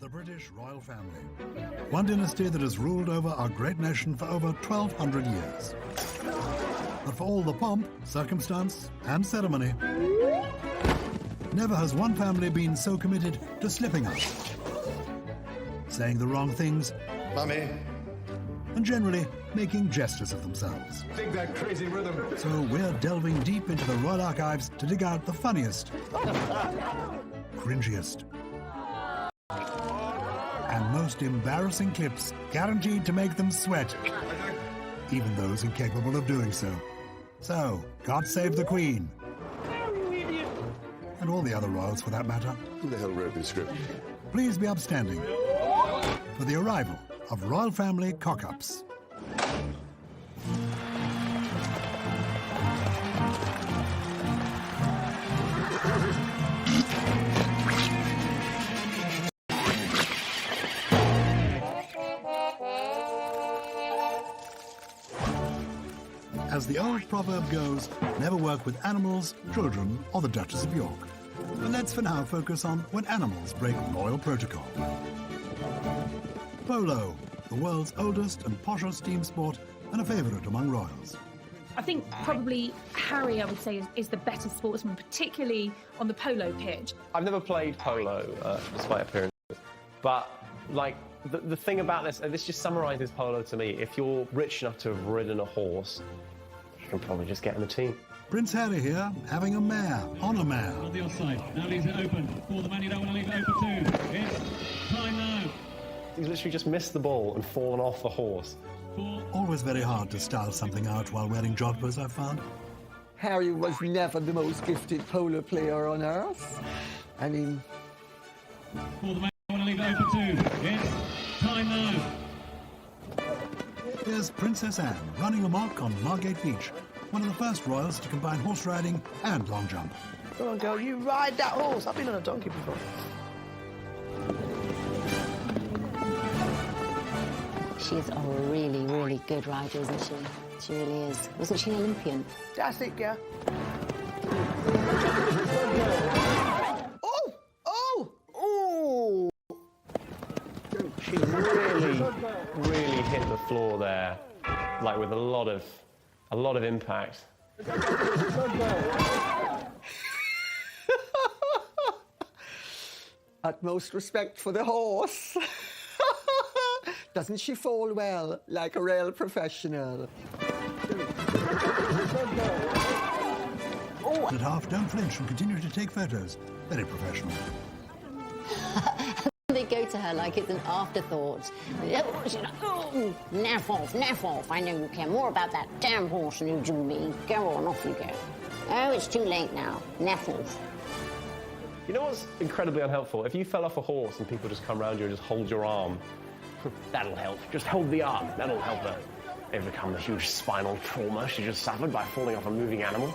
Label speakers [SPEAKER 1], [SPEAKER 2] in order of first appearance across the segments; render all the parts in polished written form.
[SPEAKER 1] The British royal family. One dynasty that has ruled over our great nation for over 1,200 years. But for all the pomp, circumstance and ceremony, never has one family been so committed to slipping up, saying the wrong things,
[SPEAKER 2] Mummy,
[SPEAKER 1] and generally making jesters of themselves.
[SPEAKER 2] dig that crazy rhythm.
[SPEAKER 1] So we're delving deep into the royal archives to dig out the funniest, cringiest, and most embarrassing clips guaranteed to make them sweat, even those incapable of doing so. So, God save the Queen. And all the other royals for that matter.
[SPEAKER 2] Who the hell wrote this script?
[SPEAKER 1] Please be upstanding for the arrival of royal family cock-ups. As the old proverb goes, never work with animals, children, or the Duchess of York. But let's for now focus on when animals break royal protocol. Polo, the world's oldest and poshest team sport and a favourite among royals.
[SPEAKER 3] I think probably Harry, I would say, is the better sportsman, particularly on the polo pitch.
[SPEAKER 4] I've never played polo, despite appearances, but like the thing about this just summarises polo to me. If you're rich enough to have ridden a horse, you can probably just get in the team.
[SPEAKER 1] Prince Harry here, having a mare on a mare.
[SPEAKER 5] On the offside, now leaves it open. For the man, you don't want to leave it open too. It's time now.
[SPEAKER 4] He's literally just missed the ball and fallen off the horse.
[SPEAKER 1] Always very hard to style something out while wearing joggers, I've found.
[SPEAKER 6] Harry was never the most gifted polo player on earth. I mean...
[SPEAKER 5] For the man, you want to leave it open too. It's time now.
[SPEAKER 1] Here's Princess Anne running amok on Margate Beach, one of the first royals to combine horse riding and long jump.
[SPEAKER 7] Come on, girl, you ride that horse. I've been on a donkey before.
[SPEAKER 8] She's a really, really good rider, isn't she? She really is. Wasn't she an Olympian?
[SPEAKER 7] That's it, girl. Oh! Oh! Oh!
[SPEAKER 4] She really hit the floor there, like with a lot of impact.
[SPEAKER 6] Utmost respect for the horse. Doesn't she fall well, like a real professional?
[SPEAKER 1] Oh. At half, don't flinch and continue to take photos. Very professional.
[SPEAKER 8] They go to her like it's an afterthought. She's like, oh, naff off. I know you care more about that damn horse than you do me. Go on, off you go. Oh, it's too late now. Naff off.
[SPEAKER 4] You know what's incredibly unhelpful? If you fell off a horse and people just come around you and just hold your arm, that'll help. Just hold the arm. That'll help her overcome the huge spinal trauma she just suffered by falling off a moving animal.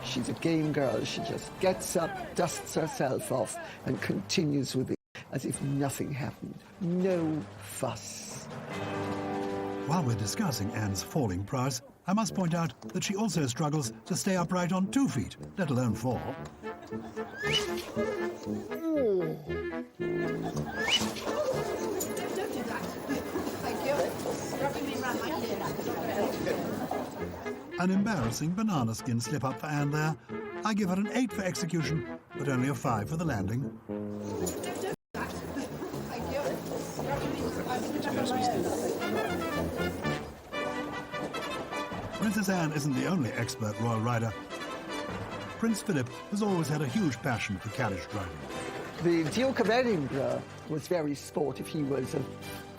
[SPEAKER 6] She's a game girl. She just gets up, dusts herself off, and continues with it as if nothing happened. No fuss.
[SPEAKER 1] While we're discussing Anne's falling prowess, I must point out that she also struggles to stay upright on 2 feet, let alone 4. An embarrassing banana skin slip up for Anne there. I give her an 8 for execution, but only a 5 for the landing. Princess Anne isn't the only expert royal rider. Prince Philip has always had a huge passion for carriage driving.
[SPEAKER 6] The Duke of Edinburgh was very sportive. He was a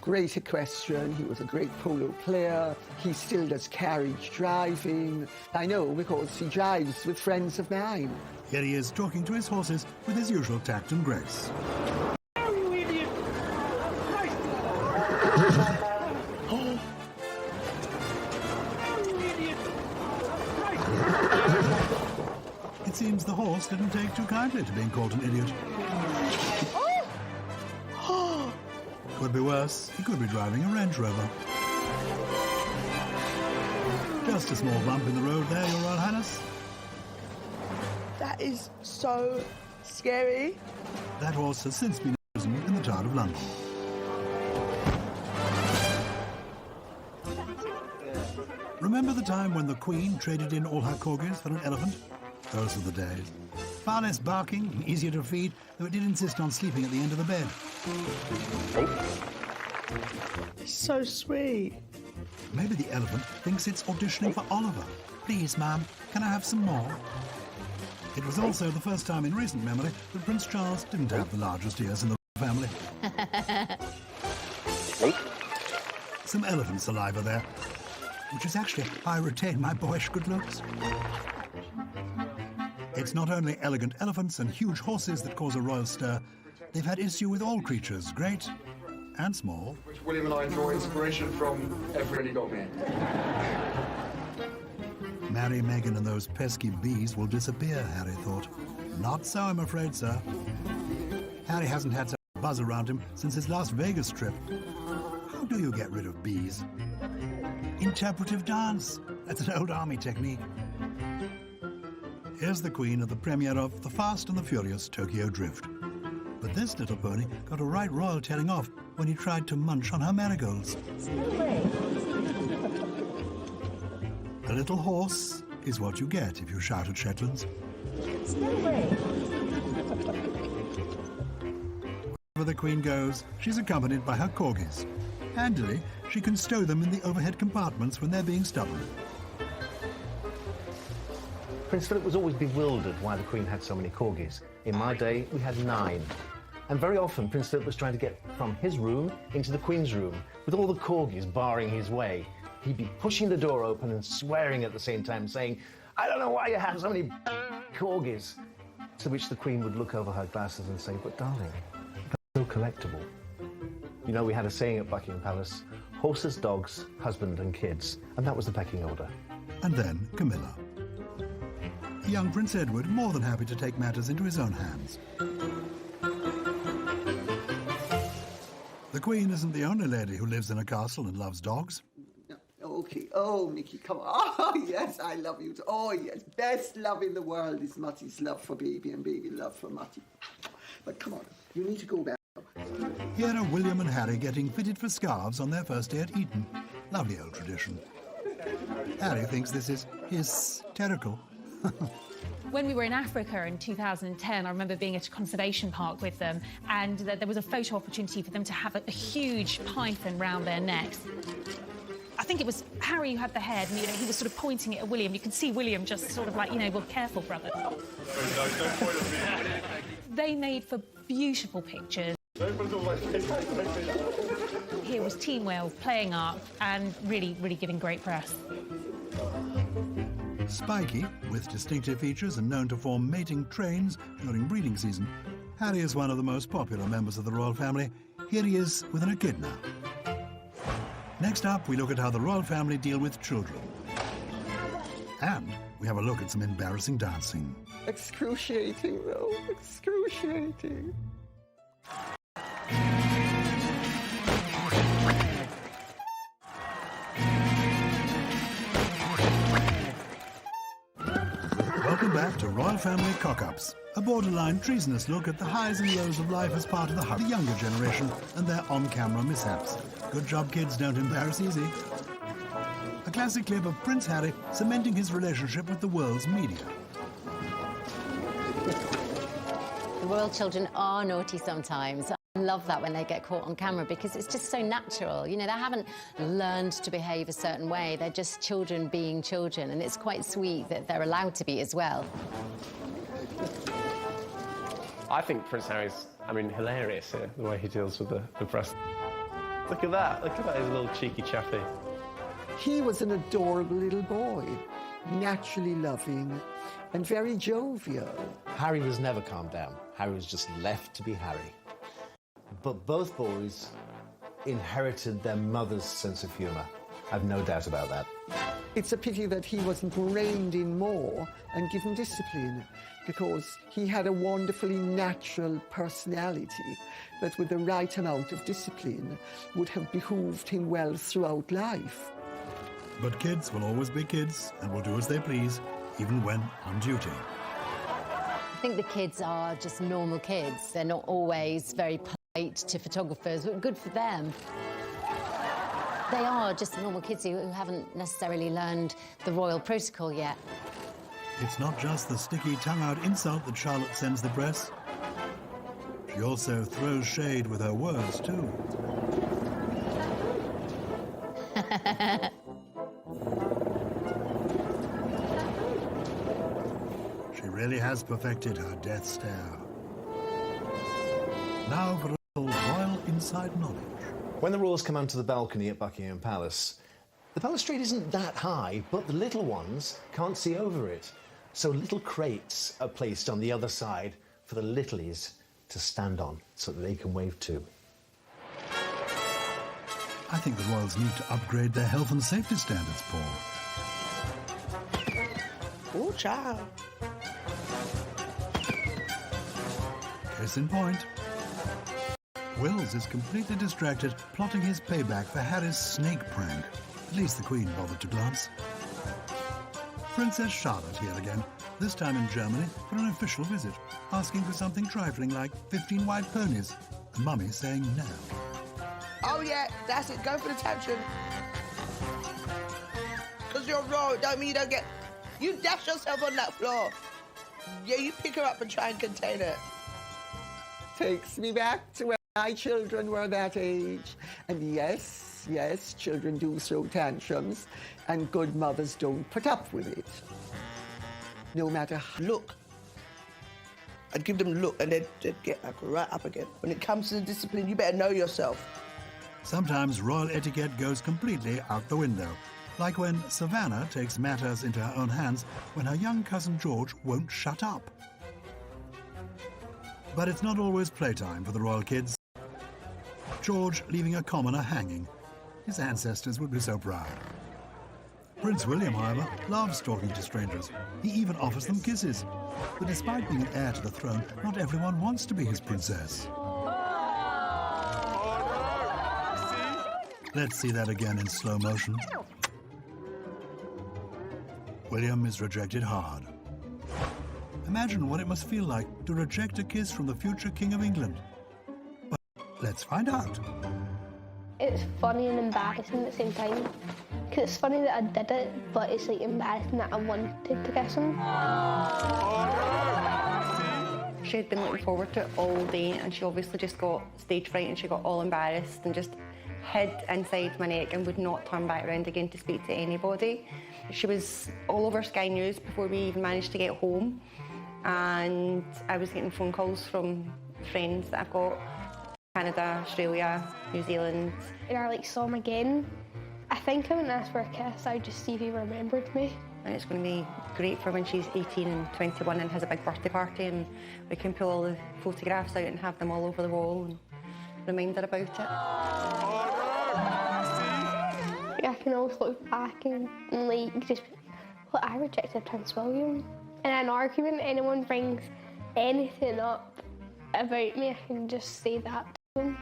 [SPEAKER 6] great equestrian. He was a great polo player. He still does carriage driving. I know because he drives with friends of mine.
[SPEAKER 1] Here he is talking to his horses with his usual tact and grace. It seems the horse didn't take too kindly to being called an idiot. Could be worse. He could be driving a Range Rover. Just a small bump in the road there, Your Royal Highness.
[SPEAKER 7] That is so scary.
[SPEAKER 1] That horse has since been prison in the Tower of London. Remember the time when the Queen traded in all her corgis for an elephant? Those were the days. Far less barking, easier to feed, though it did insist on sleeping at the end of the bed.
[SPEAKER 7] So sweet.
[SPEAKER 1] Maybe the elephant thinks it's auditioning for Oliver. Please, ma'am, can I have some more? It was also the first time in recent memory that Prince Charles didn't have the largest ears in the family. Some elephant saliva there, which is actually how I retain my boyish good looks. It's not only elegant elephants and huge horses that cause a royal stir. They've had issue with all creatures, great and small.
[SPEAKER 9] Which William and I draw inspiration from every got me.
[SPEAKER 1] Mary, Meghan and those pesky bees will disappear, Harry thought. Not so, I'm afraid, sir. Harry hasn't had such a buzz around him since his Las Vegas trip. How do you get rid of bees? Interpretive dance. That's an old army technique. Here's the Queen at the premiere of The Fast and the Furious Tokyo Drift. But this little pony got a right royal telling off when he tried to munch on her marigolds. A little horse is what you get if you shout at Shetlands. Wherever the Queen goes, she's accompanied by her corgis. Handily, she can stow them in the overhead compartments when they're being stubborn.
[SPEAKER 10] Prince Philip was always bewildered why the Queen had so many corgis. In my day, we had 9. And very often, Prince Philip was trying to get from his room into the Queen's room, with all the corgis barring his way. He'd be pushing the door open and swearing at the same time, saying, "I don't know why you have so many corgis." To which the Queen would look over her glasses and say, "But darling, they're so collectible." You know, we had a saying at Buckingham Palace, horses, dogs, husband and kids. And that was the pecking order.
[SPEAKER 1] And then Camilla. Young Prince Edward more than happy to take matters into his own hands. The Queen isn't the only lady who lives in a castle and loves dogs.
[SPEAKER 6] Okay. Oh, Mickey, come on. Oh, yes, I love you. Oh, yes. Best love in the world is Muttie's love for baby and baby love for Muttie. But come on, you need to go back.
[SPEAKER 1] Here are William and Harry getting fitted for scarves on their first day at Eton. Lovely old tradition. Harry thinks this is hysterical.
[SPEAKER 3] When we were in Africa in 2010, I remember being at a conservation park with them, and there was a photo opportunity for them to have a huge python round their necks. I think it was Harry who had the head, and he was sort of pointing it at William. You could see William just sort of like, well, careful, brother. They made for beautiful pictures. Here was Teen Wales playing up and really, really giving great press.
[SPEAKER 1] Spiky, with distinctive features and known to form mating trains during breeding season, Harry is one of the most popular members of the royal family. Here he is with an echidna. Next up, we look at how the royal family deal with children. And we have a look at some embarrassing dancing.
[SPEAKER 6] Excruciating, though. Excruciating.
[SPEAKER 1] Welcome back to Royal Family Cock-Ups, a borderline treasonous look at the highs and lows of life as part of the younger generation and their on-camera mishaps. Good job, kids, don't embarrass easy. A classic clip of Prince Harry cementing his relationship with the world's media.
[SPEAKER 8] The royal children are naughty sometimes. I love that when they get caught on camera because it's just so natural. They haven't learned to behave a certain way. They're just children being children, and it's quite sweet that they're allowed to be as well.
[SPEAKER 4] I think Prince Harry's, hilarious here, the way he deals with the press. Look at that, he's a little cheeky chappy.
[SPEAKER 6] He was an adorable little boy, naturally loving and very jovial.
[SPEAKER 10] Harry was never calmed down. Harry was just left to be Harry. But both boys inherited their mother's sense of humour. I've no doubt about that.
[SPEAKER 6] It's a pity that he wasn't reined in more and given discipline, because he had a wonderfully natural personality that with the right amount of discipline would have behooved him well throughout life.
[SPEAKER 1] But kids will always be kids and will do as they please, even when on duty.
[SPEAKER 8] I think the kids are just normal kids. They're not always very to photographers, but good for them. They are just normal kids who haven't necessarily learned the royal protocol yet.
[SPEAKER 1] It's not just the sticky tongue-out insult that Charlotte sends the press. She also throws shade with her words, too. She really has perfected her death stare. Now for a little royal inside knowledge.
[SPEAKER 10] When the royals come onto the balcony at Buckingham Palace, the balustrade isn't that high, but the little ones can't see over it. So little crates are placed on the other side for the littlies to stand on so that they can wave too.
[SPEAKER 1] I think the royals need to upgrade their health and safety standards, Paul.
[SPEAKER 7] Oh, child.
[SPEAKER 1] Case in point. Wills is completely distracted, plotting his payback for Harry's snake prank. At least the Queen bothered to glance. Princess Charlotte here again, this time in Germany for an official visit, asking for something trifling like 15 white ponies, and Mummy saying no.
[SPEAKER 7] Oh, yeah, that's it. Go for the tantrum. Because you're royal, don't mean you don't get... You dash yourself on that floor. Yeah, you pick her up and try and contain it.
[SPEAKER 6] Takes me back to when my children were that age. And yes, children do throw tantrums, and good mothers don't put up with it. No matter how...
[SPEAKER 7] Look. I'd give them a look and they'd get back right up again. When it comes to the discipline, you better know yourself.
[SPEAKER 1] Sometimes royal etiquette goes completely out the window, like when Savannah takes matters into her own hands when her young cousin George won't shut up. But it's not always playtime for the royal kids. George leaving a commoner hanging. His ancestors would be so proud. Prince William, however, loves talking to strangers. He even offers them kisses. But despite being heir to the throne, not everyone wants to be his princess. Let's see that again in slow motion. William is rejected hard. Imagine what it must feel like to reject a kiss from the future King of England. But let's find out.
[SPEAKER 11] It's funny and embarrassing at the same time. Because it's funny that I did it, but it's like embarrassing that I wanted to kiss him.
[SPEAKER 12] She had been looking forward to it all day, and she obviously just got stage fright and she got all embarrassed and just hid inside my neck and would not turn back around again to speak to anybody. She was all over Sky News before we even managed to get home, and I was getting phone calls from friends that I've got, Canada, Australia, New Zealand.
[SPEAKER 11] And I saw him again. I think I wouldn't ask for a kiss, I'd just see if he remembered me.
[SPEAKER 12] And it's going to be great for when she's 18 and 21 and has a big birthday party, and we can pull all the photographs out and have them all over the wall and remind her about it.
[SPEAKER 11] I can always look back and just, well, I rejected Prince William. In an argument, anyone brings anything up about me, I can just say that to them.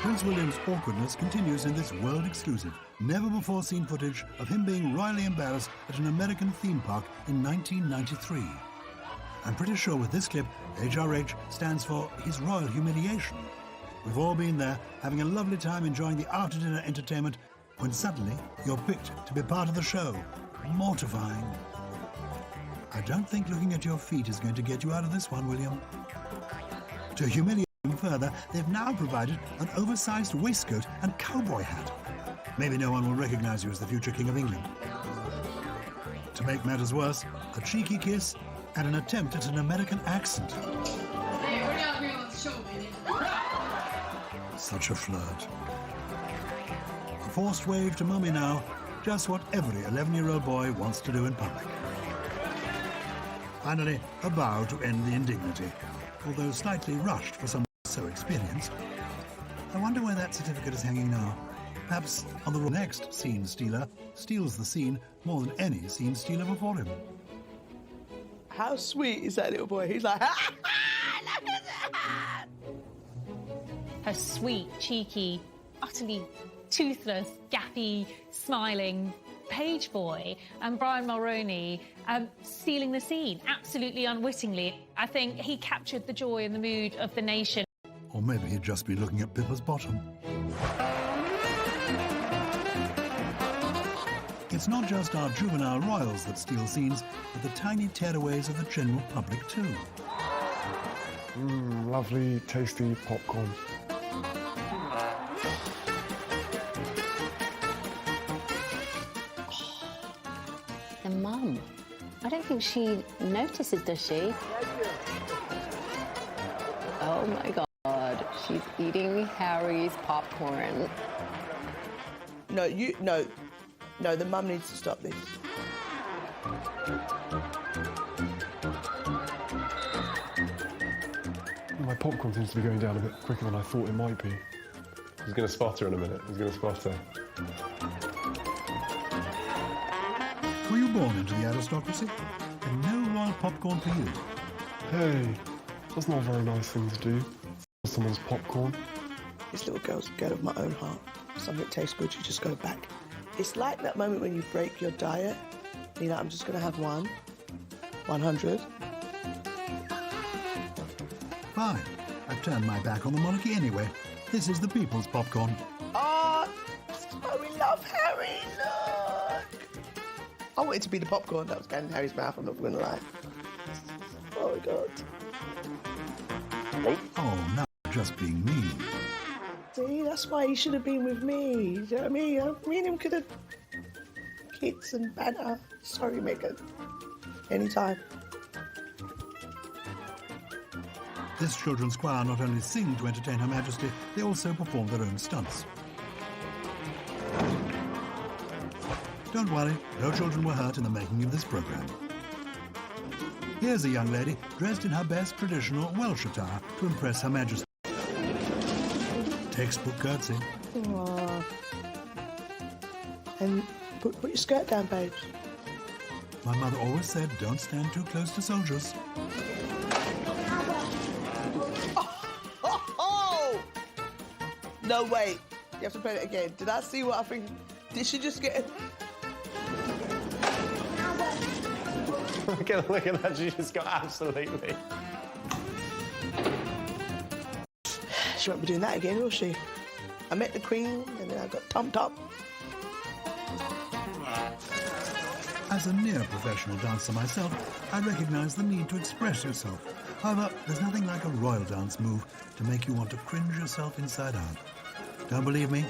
[SPEAKER 1] Prince William's awkwardness continues in this world-exclusive, never-before-seen footage of him being royally embarrassed at an American theme park in 1993. I'm pretty sure with this clip, HRH stands for his royal humiliation. We've all been there, having a lovely time enjoying the after-dinner entertainment, when suddenly you're picked to be part of the show. Mortifying. I don't think looking at your feet is going to get you out of this one, William. To humiliate him further, they've now provided an oversized waistcoat and cowboy hat. Maybe no one will recognize you as the future King of England. To make matters worse, a cheeky kiss and an attempt at an American accent.
[SPEAKER 13] Hey, we're down here on the show, baby.
[SPEAKER 1] Such a flirt. A forced wave to Mummy now, just what every 11-year-old boy wants to do in public. Finally, a bow to end the indignity, although slightly rushed for someone so experienced. I wonder where that certificate is hanging now. Perhaps on the next scene stealer steals the scene more than any scene stealer before him.
[SPEAKER 7] How sweet is that little boy? He's like, ha, ha, look at that!
[SPEAKER 3] Her sweet, cheeky, utterly toothless, gaffy, smiling page boy and Brian Mulroney stealing the scene, absolutely unwittingly. I think he captured the joy and the mood of the nation.
[SPEAKER 1] Or maybe he'd just be looking at Pippa's bottom. It's not just our juvenile royals that steal scenes, but the tiny tearaways of the general public too.
[SPEAKER 9] Lovely, tasty popcorn.
[SPEAKER 8] The mum. I don't think she notices, does she? Oh my God, she's eating Harry's popcorn.
[SPEAKER 7] No, no, the mum needs to stop this.
[SPEAKER 9] My popcorn seems to be going down a bit quicker than I thought it might be.
[SPEAKER 4] He's going to spot her in a minute. He's going to spot her.
[SPEAKER 1] Were you born into the aristocracy? And no royal popcorn for you.
[SPEAKER 9] Hey, that's not a very nice thing to do. Someone's popcorn.
[SPEAKER 7] This little girl's a girl of my own heart. Something tastes good, you just go back. It's like that moment when you break your diet. You know, I'm just going to have 100.
[SPEAKER 1] Fine. I've turned my back on the monarchy anyway. This is the people's popcorn.
[SPEAKER 7] Oh, we love Harry, look. I wanted to be the popcorn that was going in Harry's mouth, I'm not going to lie. Oh, God.
[SPEAKER 1] Oh, now you're just being mean.
[SPEAKER 7] See, that's why he should have been with me. You know what I mean? Me and him could have kids and banter. Sorry, Megan. Anytime.
[SPEAKER 1] This children's choir not only sing to entertain Her Majesty, they also perform their own stunts. Don't worry, no children were hurt in the making of this programme. Here's a young lady dressed in her best traditional Welsh attire to impress Her Majesty. Textbook curtsy.
[SPEAKER 7] Aww. And put your skirt down, babes.
[SPEAKER 1] My mother always said, don't stand too close to soldiers.
[SPEAKER 7] Oh! No, wait. You have to play it again. Did I see what I think? Did she just get...
[SPEAKER 4] Look at that, she just got absolutely...
[SPEAKER 7] She won't be doing that again, will she? I met the Queen and then I got pumped up.
[SPEAKER 1] As a near-professional dancer myself, I recognise the need to express yourself. However, there's nothing like a royal dance move to make you want to cringe yourself inside out. Don't believe me?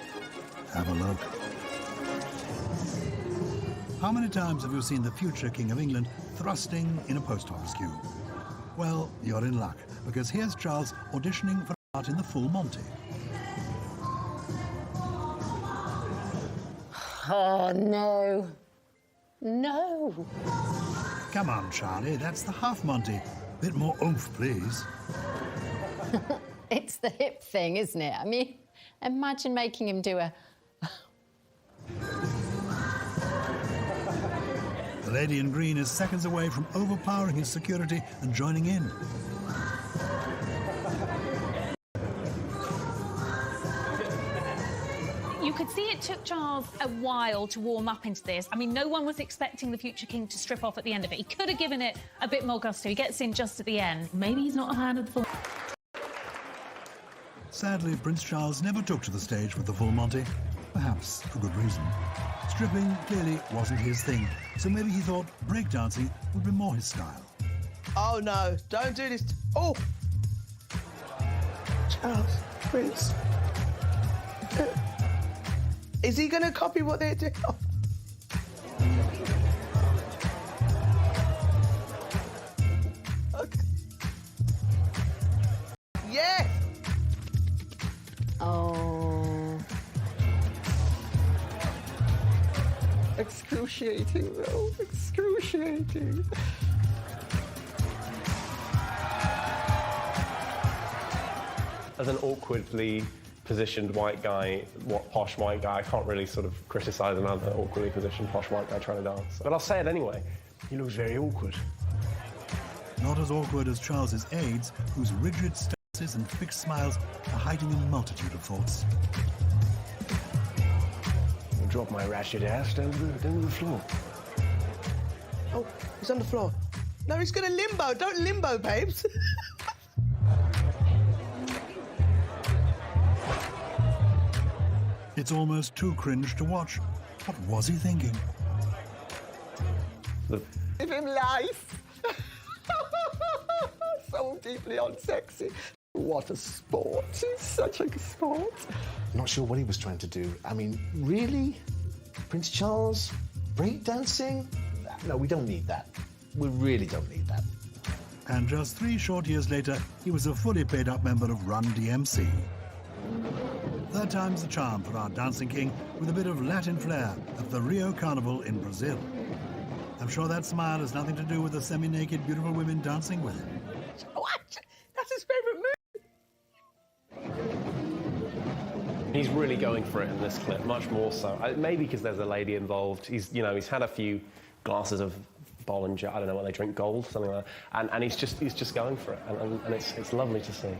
[SPEAKER 1] Have a look. How many times have you seen the future King of England thrusting in a post office queue? Well, you're in luck, because here's Charles auditioning for part in the Full Monty.
[SPEAKER 8] Oh, no. No.
[SPEAKER 1] Come on, Charlie, that's the half Monty. Bit more oomph, please.
[SPEAKER 8] It's the hip thing, isn't it? I mean, imagine making him do a...
[SPEAKER 1] The lady in green is seconds away from overpowering his security and joining in.
[SPEAKER 3] You could see it took Charles a while to warm up into this. I mean, no one was expecting the future king to strip off at the end of it. He could have given it a bit more gusto. He gets in just at the end. Maybe he's not a fan of the full...
[SPEAKER 1] Sadly, Prince Charles never took to the stage with the Full Monty. Perhaps for good reason. Stripping clearly wasn't his thing, so maybe he thought breakdancing would be more his style.
[SPEAKER 7] Oh, no. Don't do this. Oh! Charles, Prince. Is he going to copy what they're doing? Oh. Okay. Yes!
[SPEAKER 8] Oh.
[SPEAKER 6] Excruciating, though. Excruciating.
[SPEAKER 4] As an awkwardly positioned white guy, posh white guy, I can't really sort of criticise another awkwardly positioned posh white guy trying to dance. But I'll say it anyway. He looks very awkward.
[SPEAKER 1] Not as awkward as Charles's aides, whose rigid stances and fixed smiles are hiding a multitude of thoughts.
[SPEAKER 4] I'll drop my ratchet ass down to the floor.
[SPEAKER 7] Oh, he's on the floor. No, he's going to limbo. Don't limbo, babes.
[SPEAKER 1] It's almost too cringe to watch. What was he thinking?
[SPEAKER 6] Give him life. So deeply unsexy. What a sport. It's such a sport.
[SPEAKER 10] Not sure what he was trying to do. I mean, really? Prince Charles? Breakdancing? No, we don't need that. We really don't need that.
[SPEAKER 1] And just 3 short years later, he was a fully paid-up member of Run DMC. Third time's the charm for our dancing king, with a bit of Latin flair at the Rio Carnival in Brazil. I'm sure that smile has nothing to do with the semi-naked beautiful women dancing with him.
[SPEAKER 6] What? That's his favourite move.
[SPEAKER 4] He's really going for it in this clip, much more so. Maybe because there's a lady involved. He's had a few glasses of Bollinger, I don't know what they drink, gold, something like that, and he's just going for it, and it's lovely to see.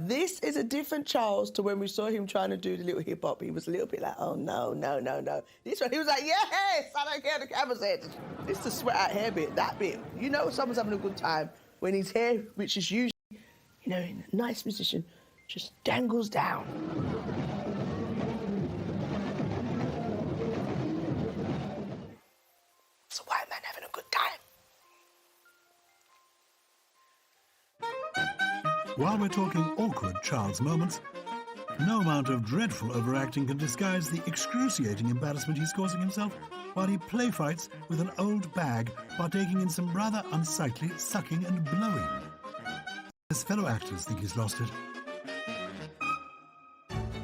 [SPEAKER 7] This is a different Charles to when we saw him trying to do the little hip hop. He was a little bit like, oh no, no, no, no. This one, he was like, yes, I don't care, the camera's head. It's the sweat out hair bit, that bit. You know someone's having a good time when his hair, which is usually, you know, in a nice position, just dangles down. It's a white man having a good time.
[SPEAKER 1] While we're talking awkward Charles moments, no amount of dreadful overacting can disguise the excruciating embarrassment he's causing himself while he play fights with an old bag, partaking in some rather unsightly sucking and blowing. His fellow actors think he's lost it.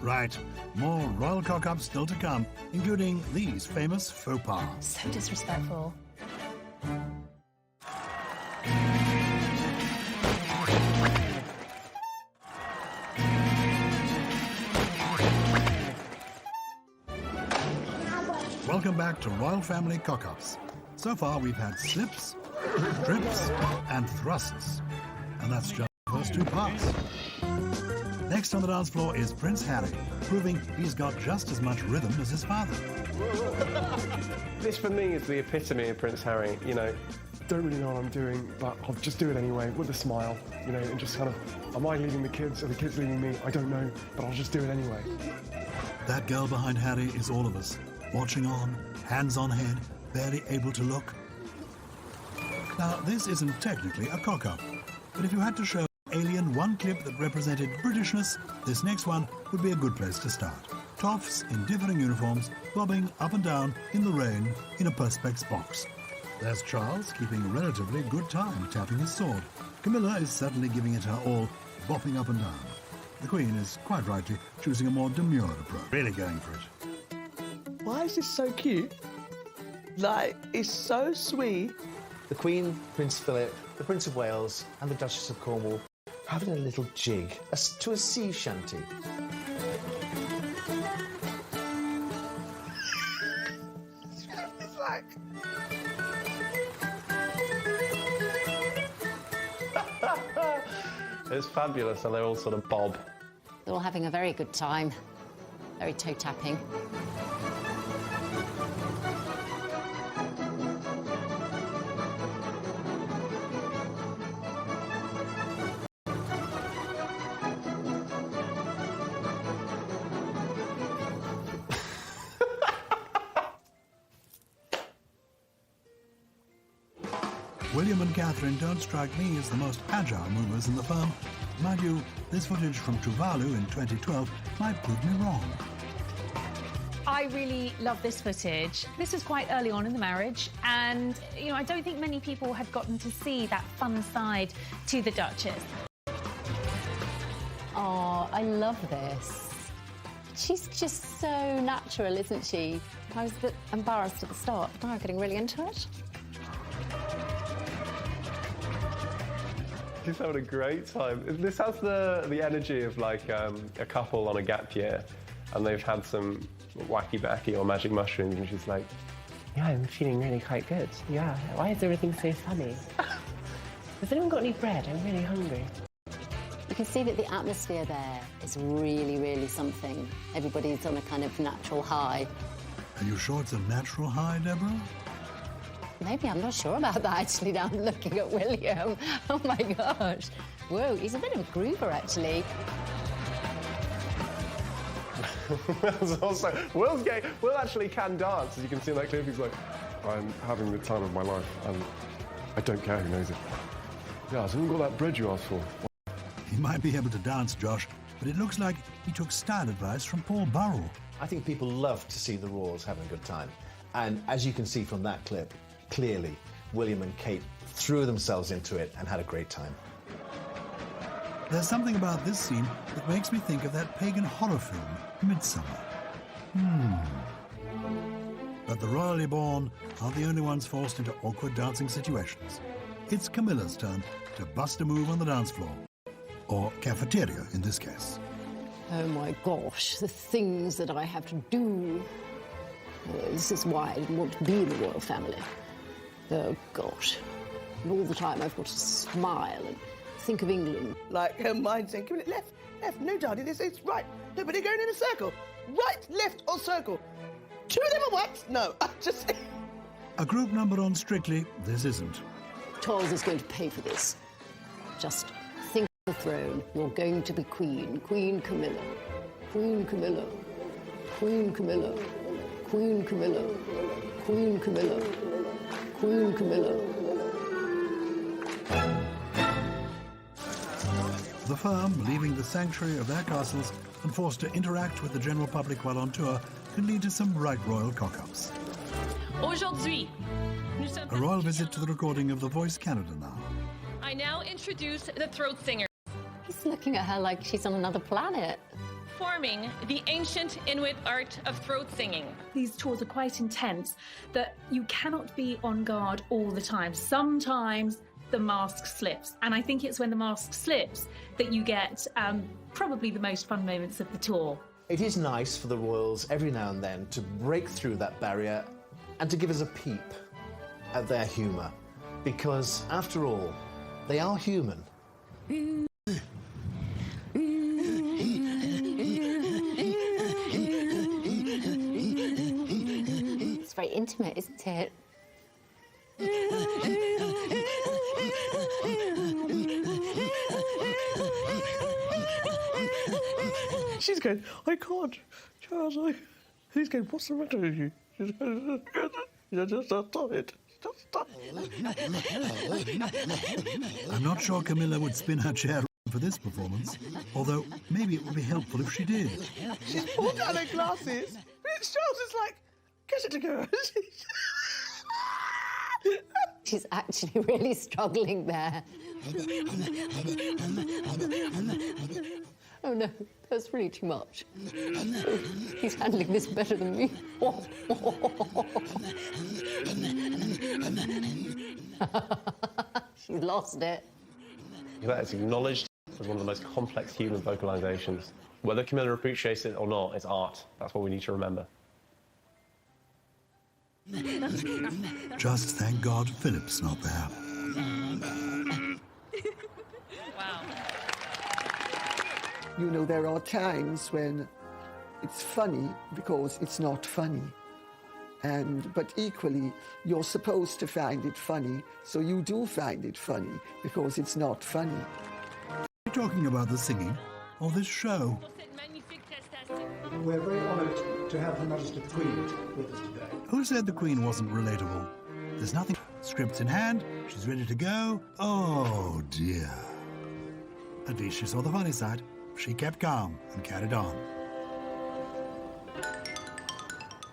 [SPEAKER 1] Right, more royal cock-ups still to come, including these famous faux pas.
[SPEAKER 3] So disrespectful.
[SPEAKER 1] Welcome back to Royal Family Cock-Ups. So far we've had slips, trips and thrusts. And that's just the first 2 parts. Next on the dance floor is Prince Harry, proving he's got just as much rhythm as his father.
[SPEAKER 4] This for me is the epitome of Prince Harry, you know.
[SPEAKER 9] Don't really know what I'm doing, but I'll just do it anyway, with a smile, you know, and just kind of, am I leading the kids, or the kids leading me? I don't know, but I'll just do it anyway.
[SPEAKER 1] That girl behind Harry is all of us, watching on, hands on head, barely able to look. Now, this isn't technically a cock-up, but if you had to show Alien one clip that represented Britishness, this next one would be a good place to start. Toffs in differing uniforms, bobbing up and down in the rain in a Perspex box. There's Charles keeping relatively good time tapping his sword. Camilla is certainly giving it her all, bopping up and down. The Queen is quite rightly choosing a more demure approach, really going for it.
[SPEAKER 7] Why is this so cute? Like, it's so sweet.
[SPEAKER 10] The Queen, Prince Philip, the Prince of Wales and the Duchess of Cornwall having a little jig to a sea shanty.
[SPEAKER 7] It's like...
[SPEAKER 4] It's fabulous, and they're all sort of bob.
[SPEAKER 8] They're all having a very good time. Very toe-tapping.
[SPEAKER 1] William and Catherine don't strike me as the most agile movers in the firm. Mind you, this footage from Tuvalu in 2012 might prove me wrong.
[SPEAKER 3] I really love this footage. This was quite early on in the marriage, and, you know, I don't think many people had gotten to see that fun side to the Duchess.
[SPEAKER 8] Oh, I love this. She's just so natural, isn't she? I was a bit embarrassed at the start, but now I'm getting really into it.
[SPEAKER 4] He's having a great time. This has the energy of like a couple on a gap year, and they've had some wacky backy or magic mushrooms, and she's like, yeah, I'm feeling really quite good. Yeah, why is everything so funny? Has anyone got any bread? I'm really hungry.
[SPEAKER 8] You can see that the atmosphere there is really, really something. Everybody's on a kind of natural high.
[SPEAKER 1] Are you sure it's a natural high, Deborah?
[SPEAKER 8] Maybe, I'm not sure about that, actually, now I'm looking at William. Oh, my gosh. Whoa, he's a bit of a groover, actually.
[SPEAKER 9] Will actually can dance, as you can see in that clip. He's like, I'm having the time of my life, and I don't care who knows it. Yeah, I haven't got that bread you asked for.
[SPEAKER 1] He might be able to dance, Josh, but it looks like he took style advice from Paul Burrell.
[SPEAKER 10] I think people love to see the Royals having a good time. And as you can see from that clip, clearly, William and Kate threw themselves into it and had a great time.
[SPEAKER 1] There's something about this scene that makes me think of that pagan horror film, Midsummer. But the royally born aren't the only ones forced into awkward dancing situations. It's Camilla's turn to bust a move on the dance floor. Or cafeteria, in this case.
[SPEAKER 8] Oh my gosh, the things that I have to do. This is why I didn't want to be in the royal family. Oh gosh. And all the time I've got to smile and think of England.
[SPEAKER 7] Like her mind saying, give it left, left, no darling, it's right. No, but they're going in a circle. Right, left, or circle. Two of them at once? No, I just...
[SPEAKER 1] A group number on Strictly, this isn't.
[SPEAKER 8] Charles is going to pay for this. Just think of the throne. You're going to be Queen. Queen Camilla. Queen Camilla. Queen Camilla. Queen Camilla. Queen Camilla. Queen Camilla.
[SPEAKER 1] The firm, leaving the sanctuary of their castles and forced to interact with the general public while on tour, can lead to some right royal cock-ups.
[SPEAKER 14] Aujourd'hui,
[SPEAKER 1] A royal visit to the recording of The Voice Canada now.
[SPEAKER 14] I now introduce the throat singer,
[SPEAKER 8] He's looking at her like she's on another planet.
[SPEAKER 14] forming the ancient Inuit art of throat singing.
[SPEAKER 3] These tours are quite intense, that you cannot be on guard all the time. Sometimes the mask slips, and I think it's when the mask slips that you get probably the most fun moments of the tour.
[SPEAKER 10] It is nice for the Royals every now and then to break through that barrier and to give us a peep at their humour, because after all, they are human.
[SPEAKER 8] It's very intimate, isn't it?
[SPEAKER 7] She's going, I can't, Charles, He's going, what's the matter with you? She's going, just stop it. Just stop it.
[SPEAKER 1] I'm not sure Camilla would spin her chair for this performance, although maybe it would be helpful if she did.
[SPEAKER 7] She's pulled out her glasses, but Charles is like, get it to go.
[SPEAKER 8] She's actually really struggling there. Oh no, that's really too much. Oh, he's handling this better than me. She's lost it.
[SPEAKER 4] That is acknowledged as one of the most complex human vocalizations. Whether Camilla appreciates it or not, it's art. That's what we need to remember.
[SPEAKER 1] Just thank God Philip's not there.
[SPEAKER 14] Wow.
[SPEAKER 6] You know, there are times when it's funny because it's not funny. But equally, you're supposed to find it funny, so you do find it funny because it's not funny.
[SPEAKER 1] Are you talking about the singing or this show?
[SPEAKER 15] We're very honoured to have Her Majesty the Queen with us today.
[SPEAKER 1] Who said the Queen wasn't relatable? There's nothing. Scripts in hand, she's ready to go. Oh dear. At least she saw the funny side. She kept calm and carried on.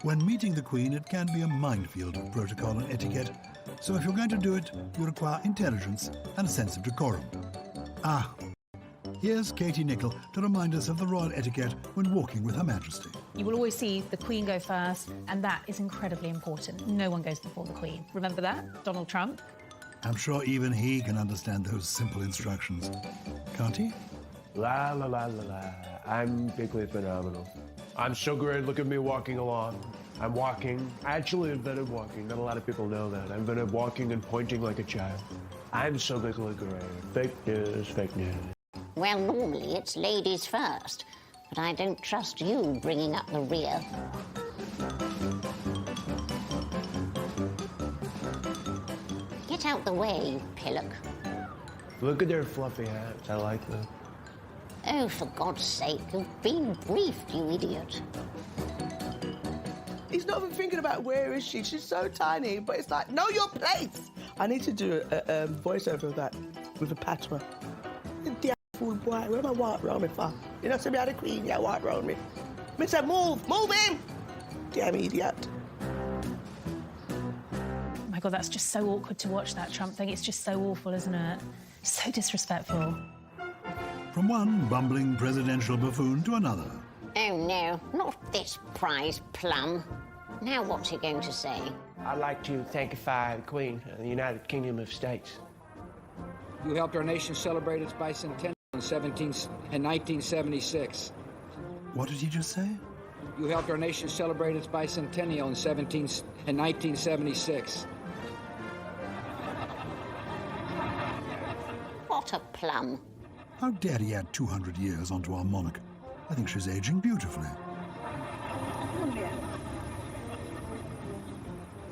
[SPEAKER 1] When meeting the Queen, it can be a minefield of protocol and etiquette. So if you're going to do it, you require intelligence and a sense of decorum. Here's Katie Nicholl to remind us of the royal etiquette when walking with Her Majesty.
[SPEAKER 3] You will always see the Queen go first, and that is incredibly important. No one goes before the Queen. Remember that? Donald Trump.
[SPEAKER 1] I'm sure even he can understand those simple instructions. Can't he?
[SPEAKER 9] La la la la la. I'm bigly phenomenal. I'm so great. Look at me walking along. I'm walking. I actually invented walking. Not a lot of people know that. I invented walking and pointing like a child. I'm so bigly great. Fake news, fake news.
[SPEAKER 8] Well, normally it's ladies first, but I don't trust you bringing up the rear. Get out the way, Pillock.
[SPEAKER 9] Look at their fluffy hats. I like them.
[SPEAKER 8] Oh, for God's sake, you've been briefed, you idiot.
[SPEAKER 7] He's not even thinking about where is she. She's so tiny, but it's like, know your place. I need to do a voiceover of that with a patois. The fool boy, where am I walk around me for? You know, somebody had a queen, yeah, walk around me. Me say, move him! Damn idiot.
[SPEAKER 3] Oh my God, that's just so awkward to watch, that Trump thing. It's just so awful, isn't it? So disrespectful.
[SPEAKER 1] From one bumbling presidential buffoon to another.
[SPEAKER 8] Oh, no, not this prize plum. Now what's he going to say?
[SPEAKER 9] I'd like to thankify the Queen of the United Kingdom of States.
[SPEAKER 16] You helped our nation celebrate its bicentennial in 1976.
[SPEAKER 1] What did he just say?
[SPEAKER 16] You helped our nation celebrate its bicentennial in 1976.
[SPEAKER 8] What a plum.
[SPEAKER 1] How dare he add 200 years onto our monarch? I think she's aging beautifully.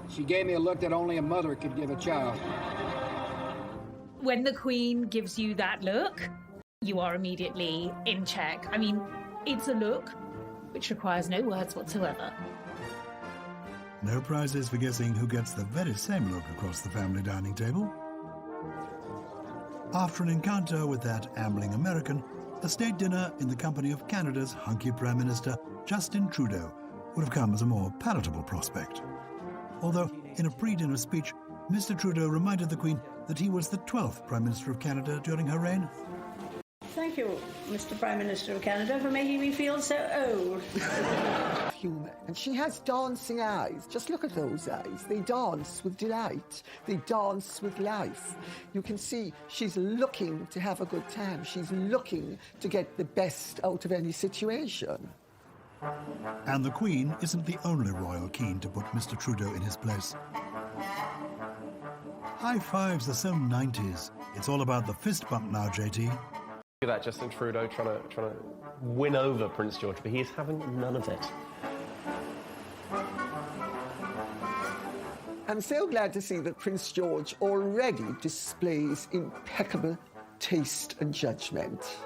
[SPEAKER 16] She gave me a look that only a mother could give a child.
[SPEAKER 3] When the Queen gives you that look, you are immediately in check. I mean, it's a look which requires no words whatsoever.
[SPEAKER 1] No prizes for guessing who gets the very same look across the family dining table. After an encounter with that ambling American, a state dinner in the company of Canada's hunky Prime Minister, Justin Trudeau, would have come as a more palatable prospect. Although, in a pre-dinner speech, Mr. Trudeau reminded the Queen that he was the 12th Prime Minister of Canada during her reign.
[SPEAKER 17] Thank you, Mr. Prime Minister of Canada, for making me feel so old.
[SPEAKER 6] Humour. And she has dancing eyes. Just look at those eyes. They dance with delight. They dance with life. You can see she's looking to have a good time. She's looking to get the best out of any situation.
[SPEAKER 1] And the Queen isn't the only royal keen to put Mr. Trudeau in his place. High fives are so 90s. It's all about the fist bump now, JT.
[SPEAKER 4] Look at that, Justin Trudeau trying to win over Prince George, but he is having none of it.
[SPEAKER 6] I'm so glad to see that Prince George already displays impeccable taste and judgment.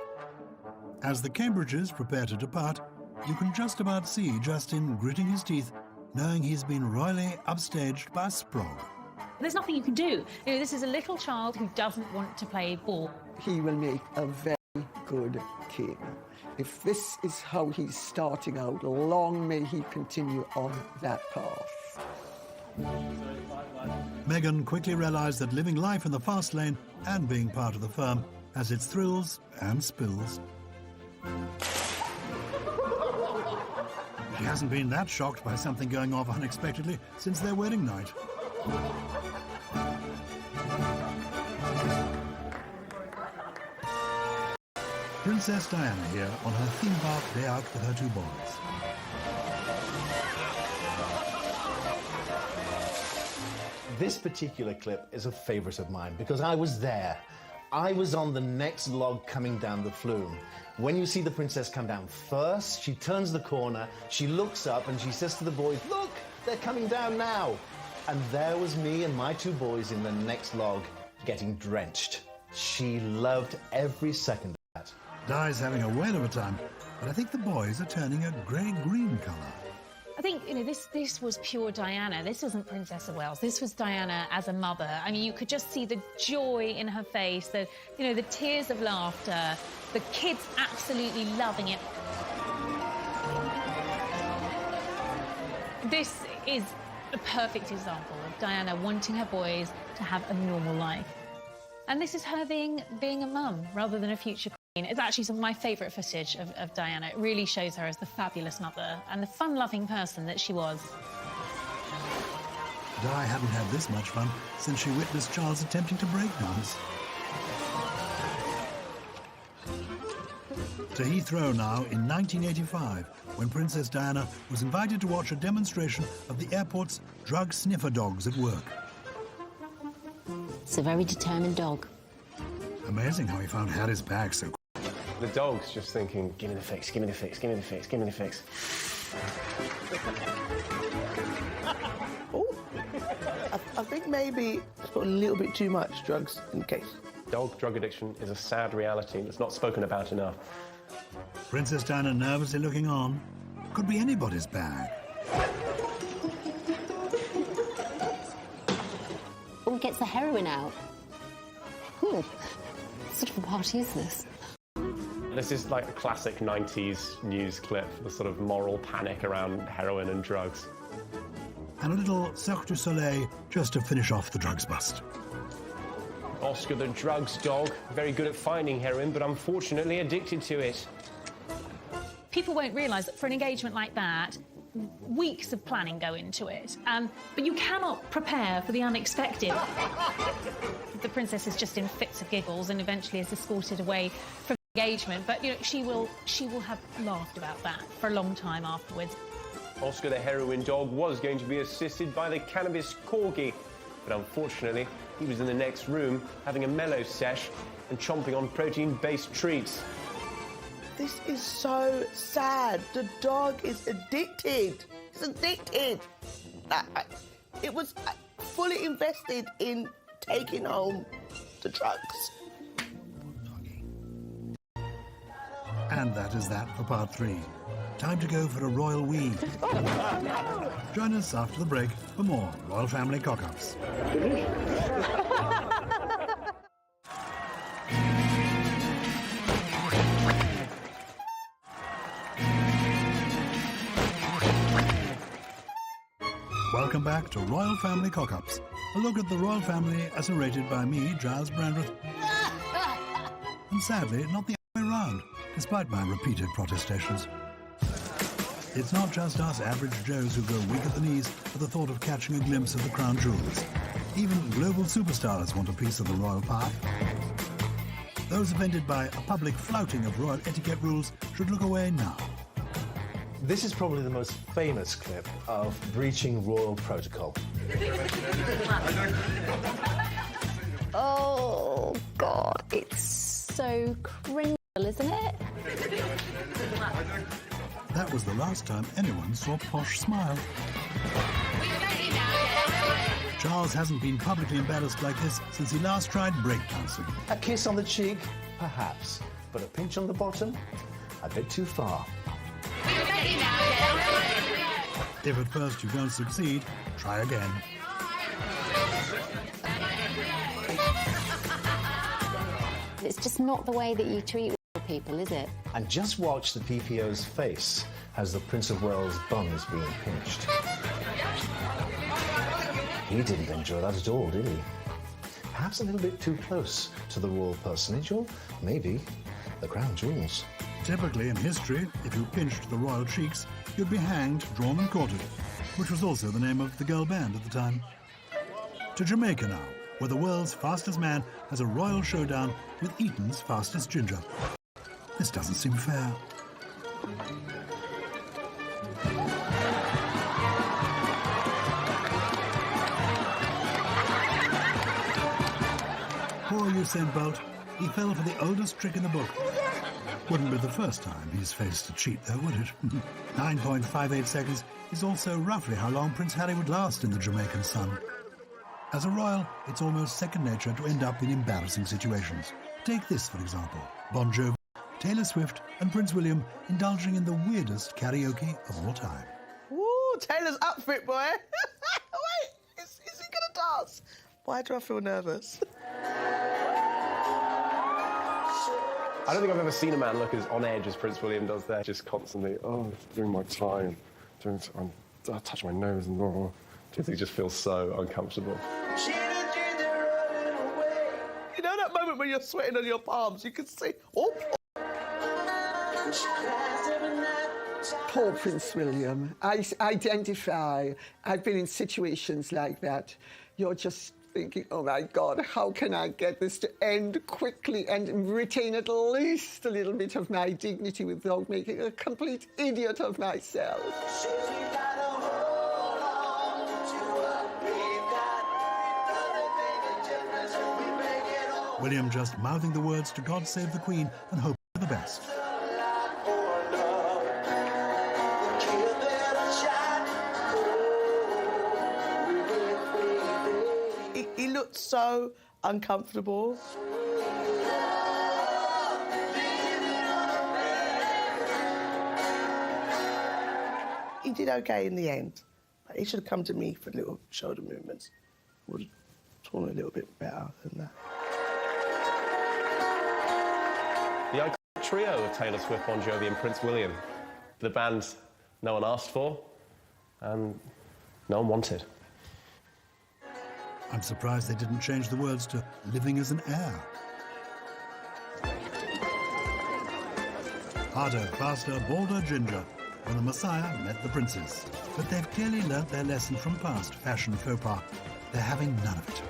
[SPEAKER 1] As the Cambridges prepare to depart, you can just about see Justin gritting his teeth, knowing he's been royally upstaged by Sprague.
[SPEAKER 3] There's nothing you can do. You know, this is a little child who doesn't want to play ball.
[SPEAKER 6] He will make a very good king. If this is how he's starting out, long may he continue on that path.
[SPEAKER 1] Meghan quickly realised that living life in the fast lane and being part of the firm has its thrills and spills. She hasn't been that shocked by something going off unexpectedly since their wedding night. Princess Diana here on her theme park day out with her two boys.
[SPEAKER 10] This particular clip is a favourite of mine because I was there. I was on the next log coming down the flume. When you see the princess come down first, she turns the corner, she looks up and she says to the boys, "Look, they're coming down now." And there was me and my two boys in the next log getting drenched. She loved every second of that.
[SPEAKER 1] Di's having a whale of a time, but I think the boys are turning a grey-green colour.
[SPEAKER 3] I think, you know, this was pure Diana. This wasn't Princess of Wales. This was Diana as a mother. I mean, you could just see the joy in her face, the tears of laughter, the kids absolutely loving it. This is a perfect example of Diana wanting her boys to have a normal life. And this is her being a mum rather than a future queen. It's actually some of my favourite footage of Diana. It really shows her as the fabulous mother and the fun-loving person that she was.
[SPEAKER 1] Di hadn't had this much fun since she witnessed Charles attempting to break dance. To Heathrow now in 1985, when Princess Diana was invited to watch a demonstration of the airport's drug sniffer dogs at work.
[SPEAKER 8] It's a very determined dog.
[SPEAKER 1] Amazing how he found Harry's bag so quick.
[SPEAKER 4] The dog's just thinking, give me the fix, give me the fix, give me the fix, give me the fix.
[SPEAKER 7] Oh, I think maybe it's got a little bit too much drugs in the case.
[SPEAKER 4] Dog drug addiction is a sad reality that's not spoken about enough.
[SPEAKER 1] Princess Diana nervously looking on. Could be anybody's bag.
[SPEAKER 8] Who gets the heroin out? What sort of a party is this?
[SPEAKER 4] This is like a classic 90s news clip, the sort of moral panic around heroin and drugs.
[SPEAKER 1] And a little Cirque du Soleil just to finish off the drugs bust.
[SPEAKER 4] Oscar the drugs dog, very good at finding heroin, but unfortunately addicted to it.
[SPEAKER 3] People won't realise that for an engagement like that, weeks of planning go into it. But you cannot prepare for the unexpected. The princess is just in fits of giggles and eventually is escorted away from the engagement. But, you know, she will have laughed about that for a long time afterwards.
[SPEAKER 4] Oscar the heroin dog was going to be assisted by the cannabis corgi, but unfortunately, he was in the next room having a mellow sesh and chomping on protein-based treats.
[SPEAKER 7] This is so sad. The dog is addicted. He's addicted. It was fully invested in taking home the drugs.
[SPEAKER 1] And that is that for part 3. Time to go for a royal wee. Join us after the break for more Royal Family Cock-Ups. Welcome back to Royal Family Cock-Ups, a look at the Royal Family as narrated by me, Giles Brandreth. And sadly, not the other way around, despite my repeated protestations. It's not just us average Joes who go weak at the knees at the thought of catching a glimpse of the crown jewels. Even global superstars want a piece of the royal pie. Those offended by a public flouting of royal etiquette rules should look away now.
[SPEAKER 10] This is probably the most famous clip of breaching royal protocol.
[SPEAKER 8] Oh, God, it's so cringe, isn't it?
[SPEAKER 1] That was the last time anyone saw Posh smile. Charles hasn't been publicly embarrassed like this since he last tried breakdancing.
[SPEAKER 10] A kiss on the cheek, perhaps, but a pinch on the bottom, a bit too far.
[SPEAKER 1] If at first you don't succeed, try again.
[SPEAKER 8] It's just not the way that you treat people, is it?
[SPEAKER 10] And just watch the PPO's face as the Prince of Wales' bum is being pinched. He didn't enjoy that at all, did he? Perhaps a little bit too close to the royal personage, or maybe the crown jewels.
[SPEAKER 1] Typically in history, if you pinched the royal cheeks, you'd be hanged, drawn and quartered, which was also the name of the girl band at the time. To Jamaica now, where the world's fastest man has a royal showdown with Eton's fastest ginger. This doesn't seem fair. Poor Usain Bolt, he fell for the oldest trick in the book. Wouldn't be the first time he's faced a cheat though, would it? 9.58 seconds is also roughly how long Prince Harry would last in the Jamaican sun. As a royal, it's almost second nature to end up in embarrassing situations. Take this, for example. Bon Jovi, Taylor Swift and Prince William indulging in the weirdest karaoke of all time.
[SPEAKER 7] Ooh, Taylor's up for it, boy. Wait, is he gonna dance? Why do I feel nervous?
[SPEAKER 4] I don't think I've ever seen a man look as on edge as Prince William does there. Just constantly, doing my tie and I touch my nose and he just feels so uncomfortable.
[SPEAKER 7] You know that moment when you're sweating on your palms? You can see. Oh.
[SPEAKER 6] Poor Prince William. I identify. I've been in situations like that. You're just thinking, oh my God, how can I get this to end quickly and retain at least a little bit of my dignity without making a complete idiot of myself?
[SPEAKER 1] William just mouthing the words to God Save the Queen and hope for the best.
[SPEAKER 7] He looked so uncomfortable. did okay in the end. He should have come to me for little shoulder movements. Would have torn a little bit better than that.
[SPEAKER 4] The iconic trio of Taylor Swift, Bon Jovi and Prince William. The band no one asked for and no one wanted.
[SPEAKER 1] I'm surprised they didn't change the words to living as an heir. Harder, faster, bolder, ginger, when the Messiah met the princes. But they've clearly learnt their lesson from past fashion faux pas. They're having none of it.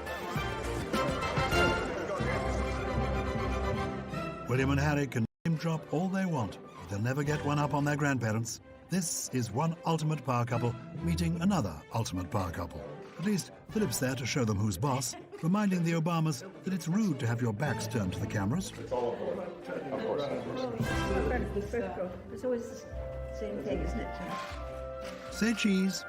[SPEAKER 1] William and Harry can name drop all they want. They'll never get one up on their grandparents. This is one ultimate power couple meeting another ultimate power couple. At least Philip's there to show them who's boss, reminding the Obamas that it's rude to have your backs turned to the cameras.
[SPEAKER 17] It's always the same thing, isn't it?
[SPEAKER 1] Say cheese.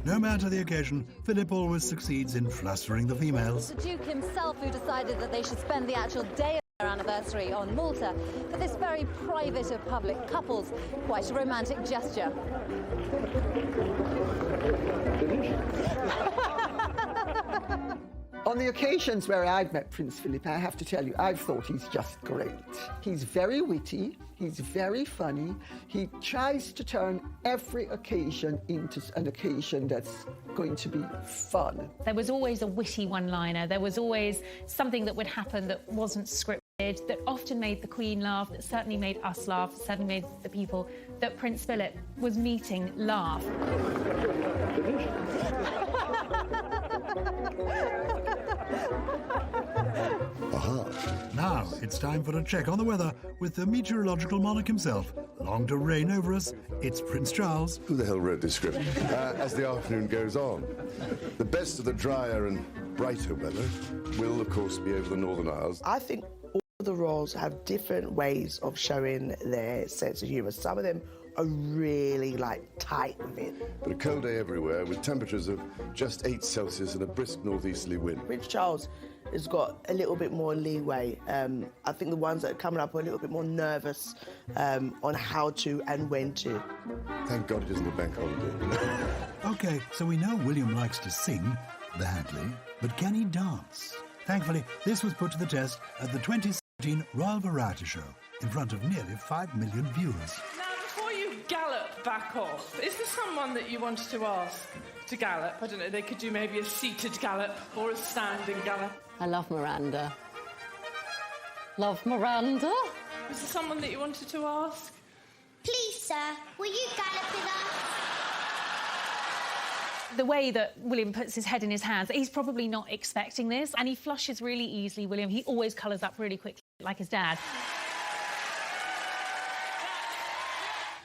[SPEAKER 1] No matter the occasion, Philip always succeeds in flustering the females.
[SPEAKER 18] The Duke himself who decided that they should spend the actual day of their anniversary on Malta for this very private of public couples. Quite a romantic gesture.
[SPEAKER 6] On the occasions where I've met Prince Philip, I have to tell you, I've thought he's just great. He's very witty, he's very funny, he tries to turn every occasion into an occasion that's going to be fun.
[SPEAKER 3] There was always a witty one-liner, there was always something that would happen that wasn't scripted, that often made the Queen laugh, that certainly made us laugh, certainly made the people that Prince Philip was meeting laugh.
[SPEAKER 1] Aha. Now it's time for a check on the weather with the meteorological monarch himself. Long to reign over us, it's Prince Charles.
[SPEAKER 2] Who the hell wrote this script? As the afternoon goes on, the best of the drier and brighter weather will, of course, be over the Northern Isles.
[SPEAKER 7] I think all of the royals have different ways of showing their sense of humour. Some of them are really, tight with it.
[SPEAKER 2] But a cold day everywhere with temperatures of just 8 Celsius and a brisk northeasterly wind.
[SPEAKER 7] Prince Charles has got a little bit more leeway. I think the ones that are coming up are a little bit more nervous on how to and when to.
[SPEAKER 2] Thank God it isn't a bank holiday.
[SPEAKER 1] OK, so we know William likes to sing, badly, but can he dance? Thankfully, this was put to the test at the 2017 Royal Variety Show in front of nearly 5 million viewers.
[SPEAKER 19] Before you gallop back off, is there someone that you wanted to ask to gallop? I don't know, they could do maybe a seated gallop or a standing gallop.
[SPEAKER 8] I love Miranda. Love Miranda?
[SPEAKER 19] Is there someone that you wanted to ask?
[SPEAKER 11] Please, sir, will you gallop with us?
[SPEAKER 3] The way that William puts his head in his hands, he's probably not expecting this, and he flushes really easily, William. He always colours up really quickly, like his dad.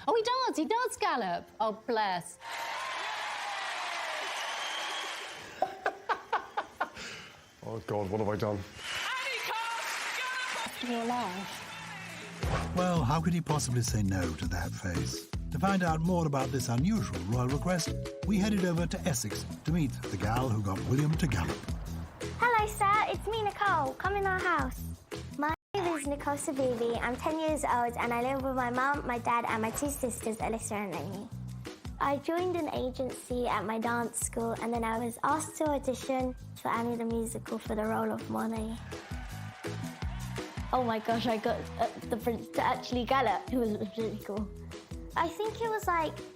[SPEAKER 8] Oh, he does gallop. Oh, bless.
[SPEAKER 9] Oh, God, what have I done?
[SPEAKER 8] You're alive.
[SPEAKER 1] Well, how could he possibly say no to that face? To find out more about this unusual royal request, we headed over to Essex to meet the gal who got William to gallop.
[SPEAKER 11] Hello, sir. It's me, Nicole. Come in our house. My name is Nicole Savivi. I'm 10 years old and I live with my mum, my dad and my 2 sisters, Alyssa and Amy. I joined an agency at my dance school and then I was asked to audition for Annie the Musical for the role of Monet. Oh my gosh, I got the prince to actually gallop. It was really cool. I think it was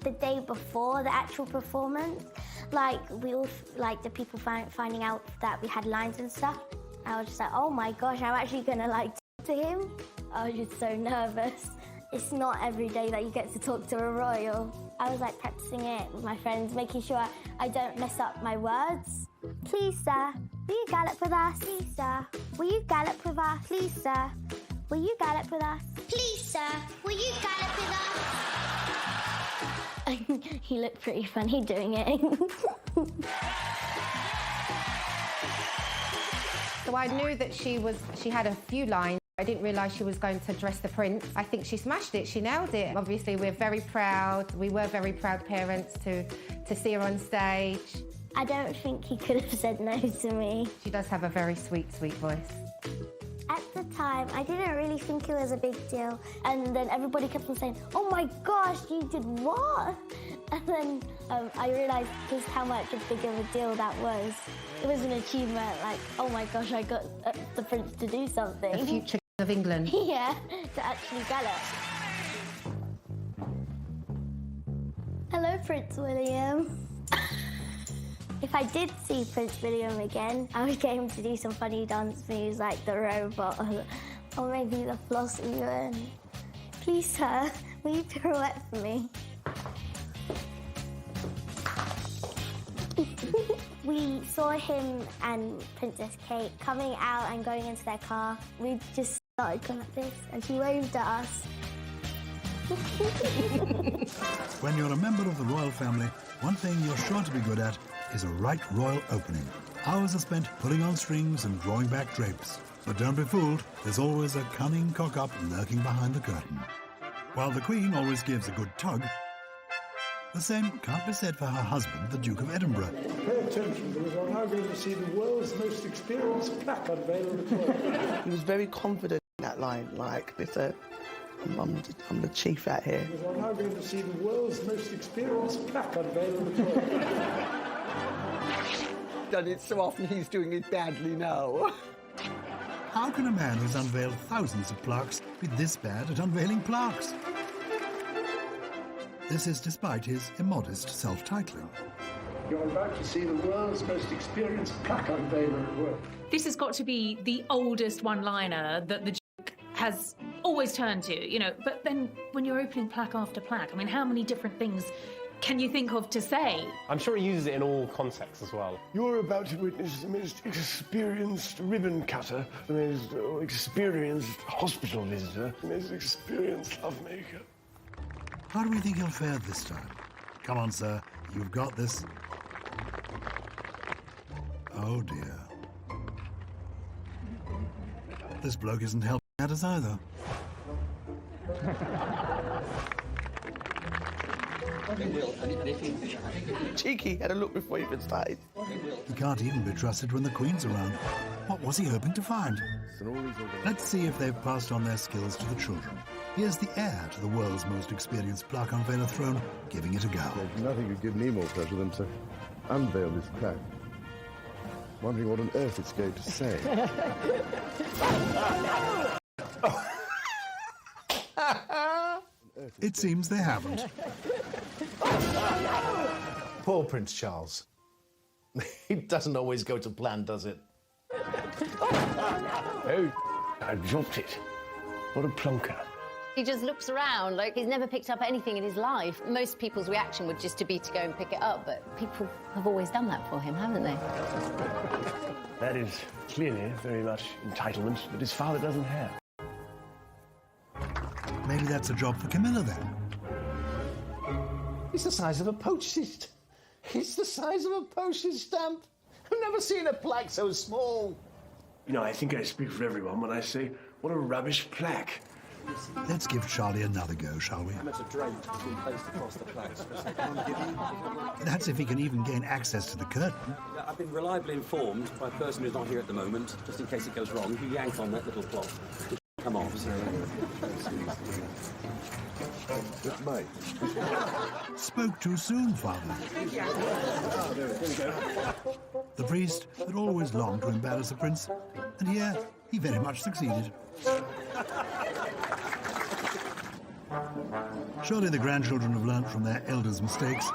[SPEAKER 11] the day before the actual performance. We all, the people finding out that we had lines and stuff. I was just oh my gosh, I'm actually gonna talk to him. I was just so nervous. It's not every day that you get to talk to a royal. I was practicing it with my friends, making sure I don't mess up my words. Please, sir, will you gallop with us? Please, sir, will you gallop with us? Please, sir, will you gallop with us? Please, sir, will you gallop with us? He looked pretty funny doing it.
[SPEAKER 12] So I knew that she had a few lines. I didn't realise she was going to dress the prince. I think she smashed it, she nailed it. Obviously, we're very proud. We were very proud parents to see her on stage.
[SPEAKER 11] I don't think he could have said no to me.
[SPEAKER 12] She does have a very sweet, sweet voice.
[SPEAKER 11] I
[SPEAKER 20] At the time, I didn't really think it was a big deal. And then everybody kept on saying, oh my gosh, you did what? And then I realised just how much big of a deal that was. It was an achievement, like, oh my gosh, I got the Prince to do something.
[SPEAKER 18] The future of England.
[SPEAKER 20] Yeah, to actually gallop. Hello, Prince William. If I did see Prince William again, I would get him to do some funny dance moves like the robot or maybe the floss even. Please, sir, will you pirouette for me? We saw him and Princess Kate coming out and going into their car. We just started going like this and she waved at us.
[SPEAKER 1] When you're a member of the royal family, one thing you're sure to be good at is a right royal opening. Hours are spent pulling on strings and drawing back drapes. But don't be fooled, there's always a cunning cock-up lurking behind the curtain. While the Queen always gives a good tug, the same can't be said for her husband, the Duke of Edinburgh.
[SPEAKER 15] Pay attention, because I'm now going to see the world's most experienced plaque unveiled at work.
[SPEAKER 7] He was very confident in that line, like, I'm the chief out here.
[SPEAKER 15] Because I'm now going to see the world's most experienced plaque unveiled at work.
[SPEAKER 6] Done it so often he's doing it badly now.
[SPEAKER 1] How can a man who's unveiled thousands of plaques be this bad at unveiling plaques? This is despite his immodest self-titling.
[SPEAKER 15] You're about to see the world's most experienced plaque unveiler at work.
[SPEAKER 3] This has got to be the oldest one-liner that the Duke has always turned to, you know. But then when you're opening plaque after plaque, I mean, how many different things can you think of to say?
[SPEAKER 4] I'm sure he uses it in all contexts as well.
[SPEAKER 9] You're about to witness the most experienced ribbon cutter, the most experienced hospital visitor, the most experienced lovemaker.
[SPEAKER 1] How do we think he'll fare this time? Come on, sir. You've got this. Oh, dear. This bloke isn't helping matters either.
[SPEAKER 7] Cheeky, had a look before he even started.
[SPEAKER 1] He can't even be trusted when the Queen's around. What was he hoping to find? Let's see if they've passed on their skills to the children. Here's the heir to the world's most experienced plaque unveiler throne, giving it a go.
[SPEAKER 2] There's nothing could give me more pleasure than to unveil this plaque. Wondering what on earth it's going to say.
[SPEAKER 1] It seems they haven't.
[SPEAKER 10] Poor Prince Charles. It doesn't always go to plan, does it?
[SPEAKER 9] Oh, I dropped it. What a plonker.
[SPEAKER 8] He just looks around like he's never picked up anything in his life. Most people's reaction would just be to go and pick it up, but people have always done that for him, haven't they?
[SPEAKER 9] That is clearly very much entitlement that his father doesn't have.
[SPEAKER 1] Maybe that's a job for Camilla, then.
[SPEAKER 10] It's the size of a postage. It's the size of a postage stamp. I've never seen a plaque so small.
[SPEAKER 9] You know, I think I speak for everyone when I say, what a rubbish plaque.
[SPEAKER 1] Let's give Charlie another go, shall we? That's if he can even gain access to the curtain.
[SPEAKER 21] I've been reliably informed by a person who's not here at the moment, just in case it goes wrong, you yank on that little cloth. Come off.
[SPEAKER 2] It's mate.
[SPEAKER 1] Spoke too soon, Father. The priest had always longed to embarrass the prince, and here he very much succeeded. Surely the grandchildren have learnt from their elders' mistakes.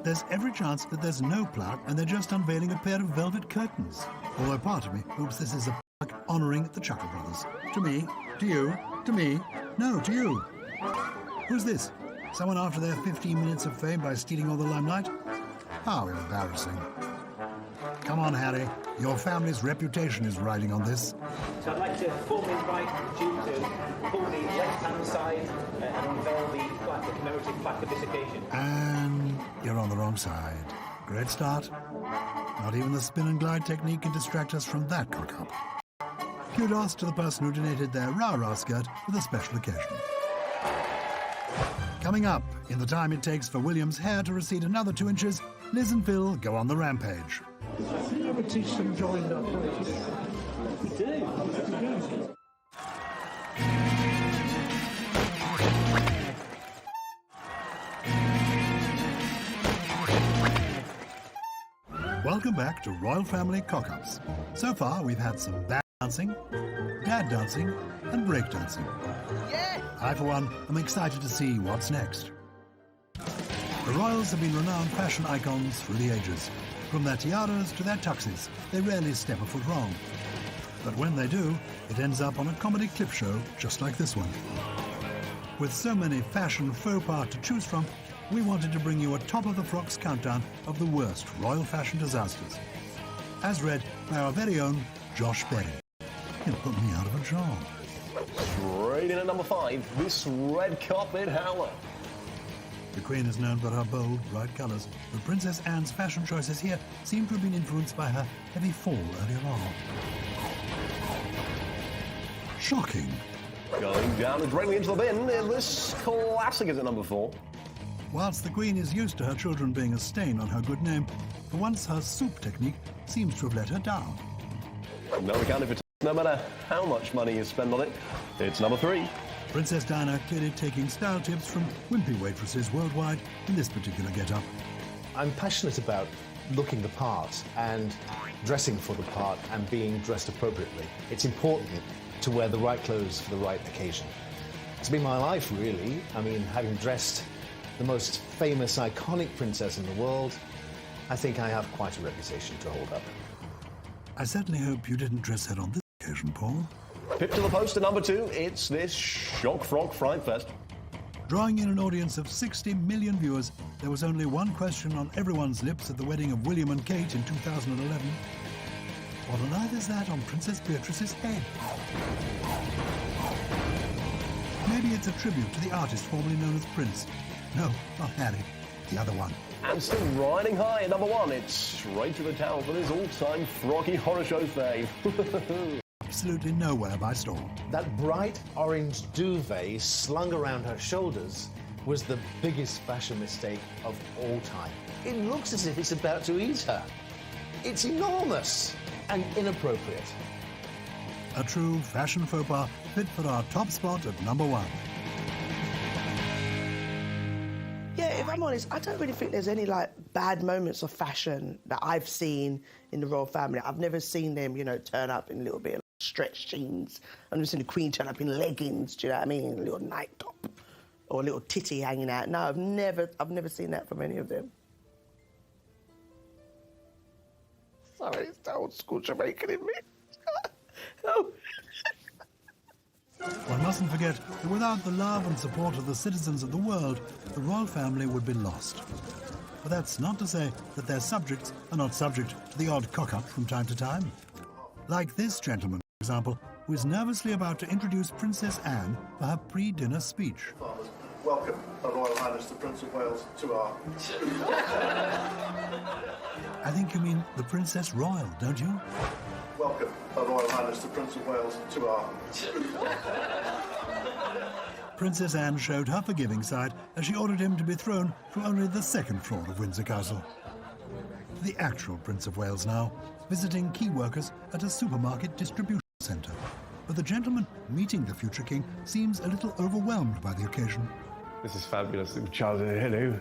[SPEAKER 1] There's every chance that there's no plaque and they're just unveiling a pair of velvet curtains. Although part of me hopes this is a plaque honouring the Chuckle Brothers. To me, to you, to me, no, to you. Who's this? Someone after their 15 minutes of fame by stealing all the limelight? How embarrassing. Come on, Harry. Your family's reputation is riding on this.
[SPEAKER 22] So I'd like to formally invite you to pull the left-hand side and unveil the plaque, the commemorative plaque of this occasion.
[SPEAKER 1] And you're on the wrong side. Great start. Not even the spin and glide technique can distract us from that cock-up. Kudos to the person who donated their rah-rah skirt for the special occasion. Coming up, in the time it takes for William's hair to recede another 2 inches, Liz and Phil go on the rampage.
[SPEAKER 15] competition joined up?
[SPEAKER 21] We do.
[SPEAKER 1] Welcome back to Royal Family Cock-Ups. So far, we've had some bad dancing, dad dancing, and break dancing.
[SPEAKER 7] Yeah!
[SPEAKER 1] I, for one, am excited to see what's next. The royals have been renowned fashion icons through the ages. From their tiaras to their tuxes, they rarely step a foot wrong. But when they do, it ends up on a comedy clip show just like this one. With so many fashion faux pas to choose from, we wanted to bring you a top-of-the-frocks countdown of the worst royal fashion disasters. As read by our very own Josh Berry. It put me out of a job.
[SPEAKER 4] Straight in at number 5, this red carpet howler.
[SPEAKER 1] The Queen is known for her bold, bright colours, but Princess Anne's fashion choices here seem to have been influenced by her heavy fall earlier on. Shocking.
[SPEAKER 4] Going down and directly into the bin, this classic is at number 4.
[SPEAKER 1] Whilst the Queen is used to her children being a stain on her good name, for once her soup technique seems to have let her down.
[SPEAKER 4] No accounting for no matter how much money you spend on it. It's number 3.
[SPEAKER 1] Princess Diana clearly taking style tips from wimpy waitresses worldwide in this particular get-up.
[SPEAKER 10] I'm passionate about looking the part and dressing for the part and being dressed appropriately. It's important to wear the right clothes for the right occasion. It's been my life, really. I mean, having dressed the most famous, iconic princess in the world, I think I have quite a reputation to hold up.
[SPEAKER 1] I certainly hope you didn't dress her on this occasion, Paul.
[SPEAKER 4] Pip to the post at number 2, it's this shock frock fright fest.
[SPEAKER 1] Drawing in an audience of 60 million viewers, there was only one question on everyone's lips at the wedding of William and Kate in 2011. What on earth is that on Princess Beatrice's head? Maybe it's a tribute to the artist formerly known as Prince. No, not Harry, the other one.
[SPEAKER 4] And still riding high at number 1, it's straight to the town for this all-time froggy horror show fave.
[SPEAKER 1] Absolutely nowhere by storm.
[SPEAKER 10] That bright orange duvet slung around her shoulders was the biggest fashion mistake of all time. It looks as if it's about to eat her. It's enormous and inappropriate.
[SPEAKER 1] A true fashion faux pas fit for our top spot at number 1.
[SPEAKER 7] Yeah, if I'm honest, I don't really think there's any, like, bad moments of fashion that I've seen in the royal family. I've never seen them, you know, turn up in a little bit of stretched jeans. I've never seen the Queen turn up in leggings, do you know what I mean? A little night top or a little titty hanging out. No, I've never seen that from any of them. Sorry, it's the old school Jamaican in me. Oh.
[SPEAKER 1] One mustn't forget that without the love and support of the citizens of the world, the royal family would be lost. But that's not to say that their subjects are not subject to the odd cock-up from time to time. Like this gentleman, for example, who is nervously about to introduce Princess Anne for her pre-dinner speech.
[SPEAKER 5] Welcome, Her Royal Highness the Prince of Wales, to our...
[SPEAKER 1] I think you mean the Princess Royal, don't you?
[SPEAKER 5] Welcome, Her Royal Highness the Prince of Wales, to our...
[SPEAKER 1] Princess Anne showed her forgiving side as she ordered him to be thrown from only the 2nd floor of Windsor Castle. The actual Prince of Wales now, visiting key workers at a supermarket distribution centre. But the gentleman meeting the future king seems a little overwhelmed by the occasion.
[SPEAKER 9] This is fabulous. Charles, hello.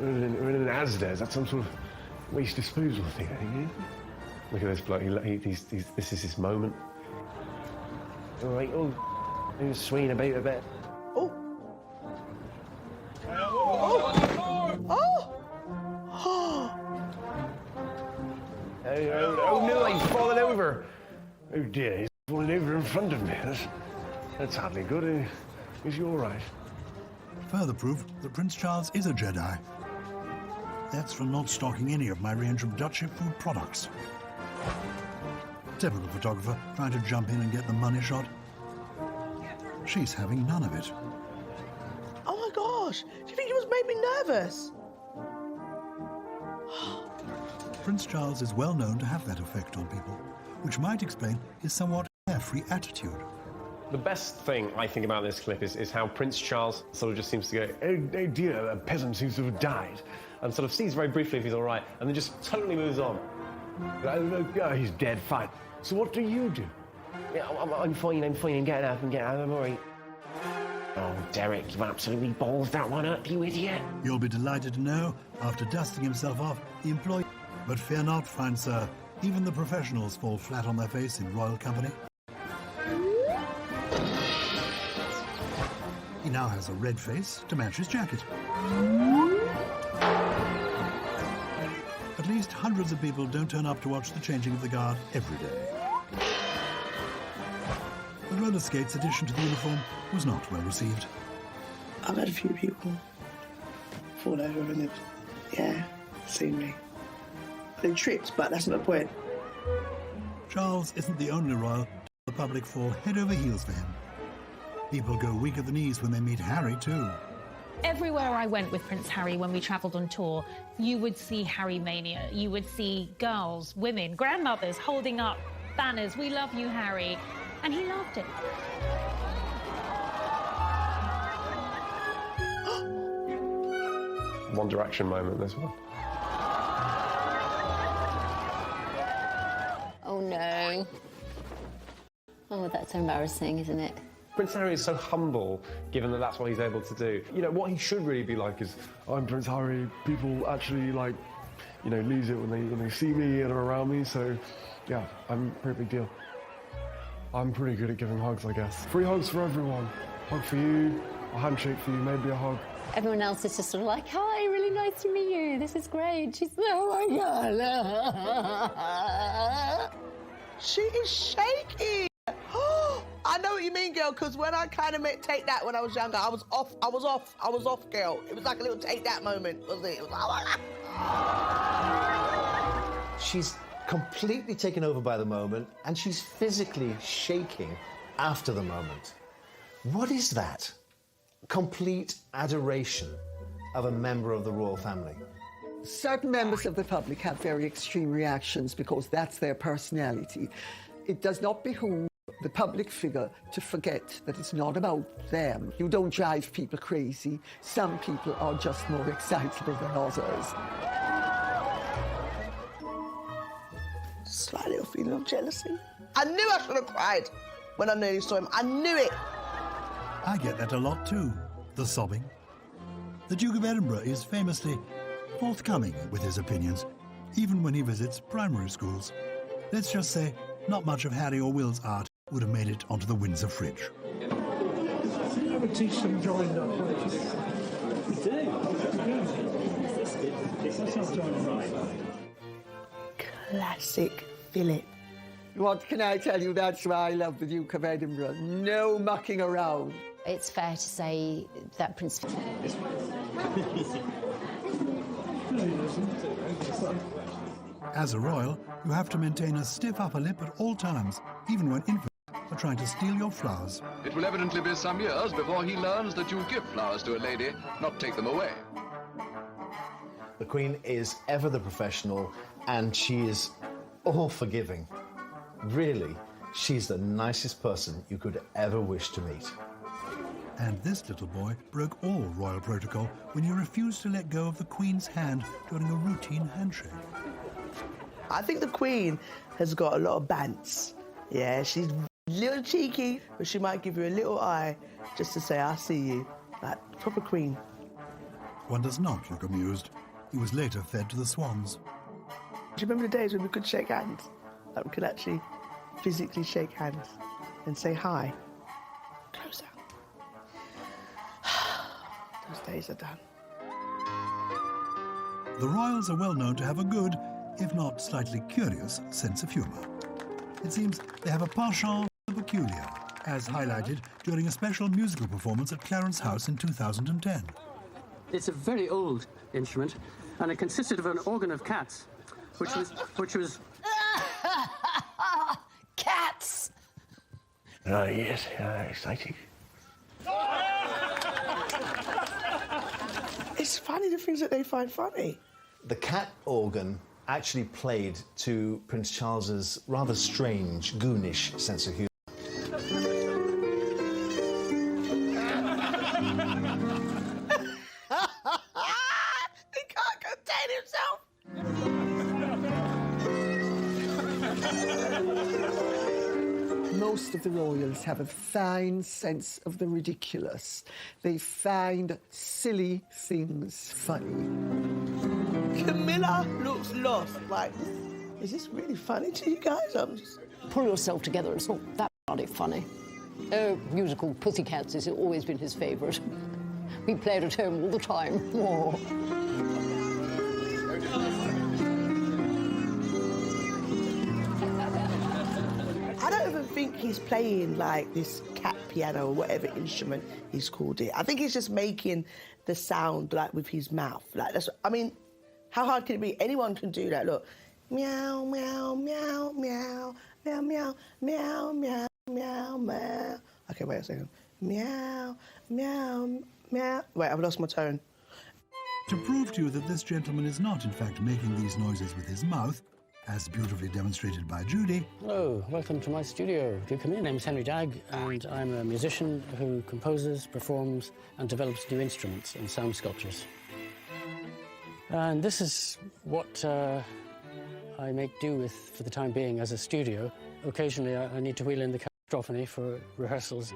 [SPEAKER 9] We're in an Asda. Is that some sort of waste disposal thing? Look at this bloke. This is his moment. All right. Oh, he's swinging about a bit.
[SPEAKER 7] Oh. Oh. Oh.
[SPEAKER 9] Oh no, he's fallen over. Oh dear, he's fallen over in front of me. That's hardly good. Is he all right?
[SPEAKER 1] Further proof that Prince Charles is a Jedi. That's from not stocking any of my range of Dutch ship food products. Typical photographer trying to jump in and get the money shot. She's having none of it.
[SPEAKER 7] Oh my gosh, do you think it was made me nervous?
[SPEAKER 1] Prince Charles is well known to have that effect on people, which might explain his somewhat carefree attitude.
[SPEAKER 4] The best thing I think about this clip is how Prince Charles sort of just seems to go, oh dear, a peasant seems to have died, and sort of sees very briefly if he's all right, and then just totally moves on.
[SPEAKER 9] Oh, he's dead fine. So what do you do?
[SPEAKER 4] Yeah, I'm fine, I'm getting up, I'm all right. Oh, Derek, you've absolutely balls that one up, you idiot.
[SPEAKER 1] You'll be delighted to know, after dusting himself off, the employee... But fear not, fine sir. Even the professionals fall flat on their face in royal company. He now has a red face to match his jacket. At least hundreds of people don't turn up to watch the changing of the guard every day. The roller skates addition to the uniform was not well received.
[SPEAKER 7] I've had a few people fall over and they've, seen me. They tripped, but that's not the point.
[SPEAKER 1] Charles isn't the only royal the public fall head over heels for him. People go weak at the knees when they meet Harry too.
[SPEAKER 3] Everywhere I went with Prince Harry when we travelled on tour, you would see Harry mania. You would see girls, women, grandmothers holding up banners, "We love you, Harry," and he loved it.
[SPEAKER 4] One Direction moment, this one.
[SPEAKER 8] Oh no. Oh, that's embarrassing, isn't it?
[SPEAKER 4] Prince Harry is so humble, given that that's what he's able to do.
[SPEAKER 9] You know, what he should really be like is, I'm Prince Harry, people actually, like, you know, lose it when they see me and are around me, so, yeah, I'm a pretty big deal. I'm pretty good at giving hugs, I guess. 3 hugs for everyone. Hug for you, a handshake for you, maybe a hug.
[SPEAKER 8] Everyone else is just sort of like, hi, really nice to meet you, this is great. She's, oh my God.
[SPEAKER 7] She is shaky. I know what you mean, girl, because when I kind of take that when I was younger, I was off, girl. It was like a little take that moment, wasn't it? It was like, oh my God.
[SPEAKER 10] She's completely taken over by the moment, and she's physically shaking after the moment. What is that? Complete adoration of a member of the royal family.
[SPEAKER 6] Certain members of the public have very extreme reactions because that's their personality. It does not behoove the public figure to forget that it's not about them. You don't drive people crazy. Some people are just more excitable than others.
[SPEAKER 7] Slight little feeling of jealousy. I knew I should have cried when I nearly saw him. I knew it.
[SPEAKER 1] I get that a lot too, the sobbing. The Duke of Edinburgh is famously forthcoming with his opinions, even when he visits primary schools. Let's just say, not much of Harry or Will's art would have made it onto the Windsor fridge.
[SPEAKER 15] You ever teach them joined up? We do. That's not joined right.
[SPEAKER 7] Classic Philip.
[SPEAKER 6] What can I tell you? That's why I love the Duke of Edinburgh. No mucking around.
[SPEAKER 8] It's fair to say that Prince...
[SPEAKER 1] As a royal, you have to maintain a stiff upper lip at all times, even when infants are trying to steal your flowers.
[SPEAKER 13] It will evidently be some years before he learns that you give flowers to a lady, not take them away.
[SPEAKER 10] The Queen is ever the professional, and she is all forgiving. Really, she's the nicest person you could ever wish to meet.
[SPEAKER 1] And this little boy broke all royal protocol when he refused to let go of the Queen's hand during a routine handshake.
[SPEAKER 7] I think the Queen has got a lot of bants. Yeah, she's a little cheeky, but she might give you a little eye just to say, I see you. Like, proper Queen.
[SPEAKER 1] One does not look amused. He was later fed to the swans.
[SPEAKER 7] Do you remember the days when we could shake hands? Like, we could actually physically shake hands and say hi? Closer. Those days are done.
[SPEAKER 1] The royals are well known to have a good, if not slightly curious, sense of humour. It seems they have a penchant for the peculiar, as highlighted during a special musical performance at Clarence House in 2010.
[SPEAKER 21] It's a very old instrument, and it consisted of an organ of cats, which was...
[SPEAKER 8] Cats!
[SPEAKER 4] Oh, yes, exciting.
[SPEAKER 7] It's funny the things that they find funny.
[SPEAKER 10] The cat organ actually played to Prince Charles's rather strange, goonish sense of humour.
[SPEAKER 7] He can't contain himself.
[SPEAKER 6] most of the royals have a fine sense of the ridiculous. They find silly things funny.
[SPEAKER 7] Camilla looks lost. Like, is this really funny to you guys?
[SPEAKER 8] Pull yourself together, it's not that bloody funny. Oh, musical Pussycats has always been his favourite. We played at home all the time. Oh.
[SPEAKER 7] I don't even think he's playing like this cat piano or whatever instrument he's called it. I think he's just making the sound like with his mouth. Like that's. I mean, how hard can it be? Anyone can do that. Look, meow meow meow meow meow meow meow meow meow meow. Okay, wait a second. Meow meow meow. Wait, I've lost my tone.
[SPEAKER 1] To prove to you that this gentleman is not, in fact, making these noises with his mouth, as beautifully demonstrated by Judy.
[SPEAKER 14] Hello, welcome to my studio. Do come in. My name's Henry Dagg, and I'm a musician who composes, performs, and develops new instruments and sound sculptures. And this is what I make do with for the time being as a studio. Occasionally, I need to wheel in the catastrophony for rehearsals.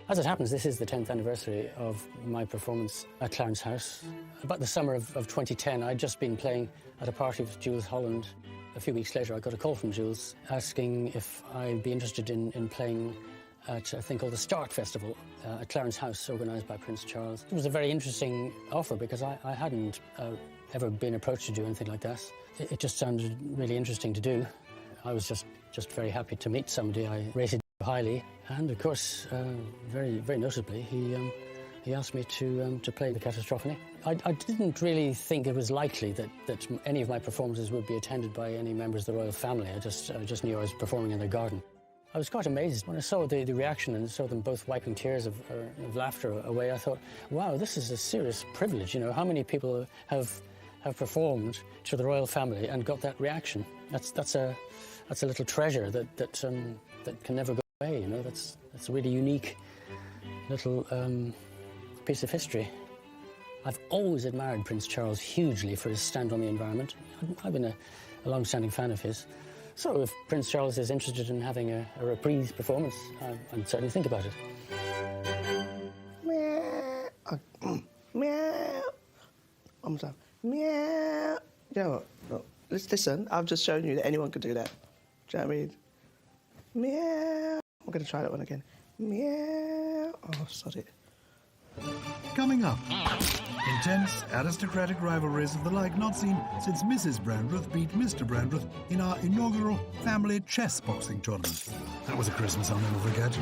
[SPEAKER 14] As it happens, this is the 10th anniversary of my performance at Clarence House. About the summer of 2010, I'd just been playing at a party with Jules Holland. A few weeks later, I got a call from Jules asking if I'd be interested in playing at a thing called the Start Festival at Clarence House, organised by Prince Charles. It was a very interesting offer because I hadn't ever been approached to do anything like that. It just sounded really interesting to do. I was just very happy to meet somebody I rated highly, and of course, very notably, he asked me to play the catastrophony. I didn't really think it was likely that any of my performances would be attended by any members of the royal family. I just knew I was performing in their garden. I was quite amazed when I saw the reaction and saw them both wiping tears of laughter away. I thought, wow, this is a serious privilege. You know, how many people have performed to the royal family and got that reaction? That's a little treasure that can never go away. You know, that's a really unique little piece of history. I've always admired Prince Charles hugely for his stand on the environment. I've been a long-standing fan of his. So if Prince Charles is interested in having a reprise performance, I'd certainly think about it.
[SPEAKER 7] Meow. Meow. I'm sorry. Meow. You know what? Look, let's listen. I've just shown you that anyone could do that. Do you know what I mean? Meow. I'm going to try that one again. Meow. Oh, sod it.
[SPEAKER 1] Coming up, intense aristocratic rivalries of the like not seen since Mrs. Brandreth beat Mr. Brandreth in our inaugural family chess boxing tournament. That was a Christmas I'll never forget.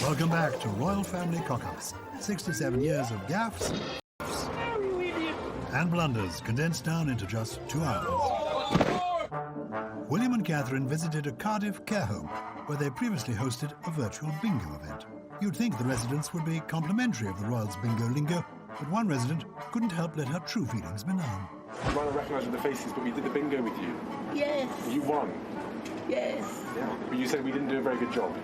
[SPEAKER 1] Welcome back to Royal Family Cock-Ups. 67 years of gaffes and blunders condensed down into just 2 hours. William and Catherine visited a Cardiff care home where they previously hosted a virtual bingo event. You'd think the residents would be complimentary of the Royals' bingo lingo, but one resident couldn't help let her true feelings be known.
[SPEAKER 16] You might not recognise the faces, but we did the bingo with you.
[SPEAKER 7] Yes.
[SPEAKER 16] You won.
[SPEAKER 7] Yes.
[SPEAKER 16] Yeah. But you said we didn't do a very good job.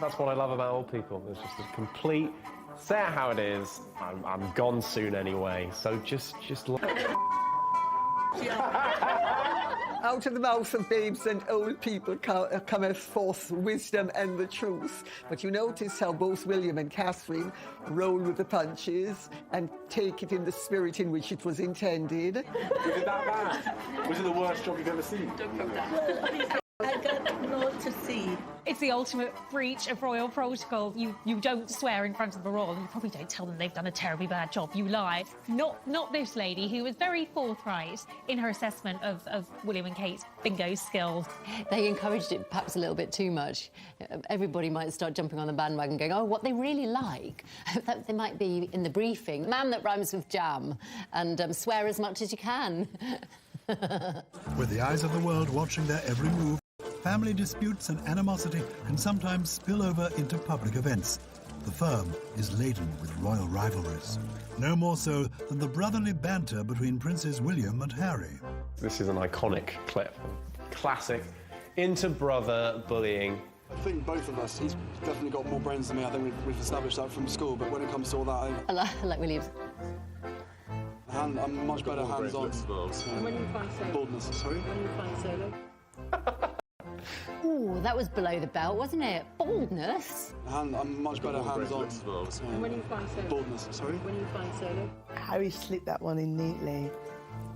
[SPEAKER 4] That's what I love about old people. It's just a complete, say it how it is, I'm gone soon anyway, so just
[SPEAKER 6] Out of the mouth of babes and old people cometh forth wisdom and the truth. But you notice how both William and Catherine roll with the punches and take it in the spirit in which it was intended.
[SPEAKER 16] Was it that bad? Was it the worst job you've ever seen?
[SPEAKER 7] I got more to see.
[SPEAKER 3] It's the ultimate breach of royal protocol. You don't swear in front of the royal. You probably don't tell them they've done a terribly bad job. You lie. Not this lady, who was very forthright in her assessment of William and Kate's bingo skills.
[SPEAKER 8] They encouraged it perhaps a little bit too much. Everybody might start jumping on the bandwagon going, oh, what they really like. They might be in the briefing. Man that rhymes with jam, and swear as much as you can.
[SPEAKER 1] With the eyes of the world watching their every move, family disputes and animosity can sometimes spill over into public events. The firm is laden with royal rivalries. No more so than the brotherly banter between Princes William and Harry.
[SPEAKER 4] This is an iconic clip. Classic Into brother bullying.
[SPEAKER 17] I think both of us, he's definitely got more brains than me. I think we've established that from school, but when it comes to all that,
[SPEAKER 8] I like Williams.
[SPEAKER 17] I'm much better hands-on.
[SPEAKER 19] And when you find solo?
[SPEAKER 17] Baldness, sorry?
[SPEAKER 19] When you find solo?
[SPEAKER 8] Ooh, that was below the belt, wasn't it? Baldness.
[SPEAKER 17] I'm much better hands-on.
[SPEAKER 19] And when you find solo?
[SPEAKER 17] Baldness, sorry?
[SPEAKER 19] When you find solo?
[SPEAKER 7] Harry slipped that one in neatly.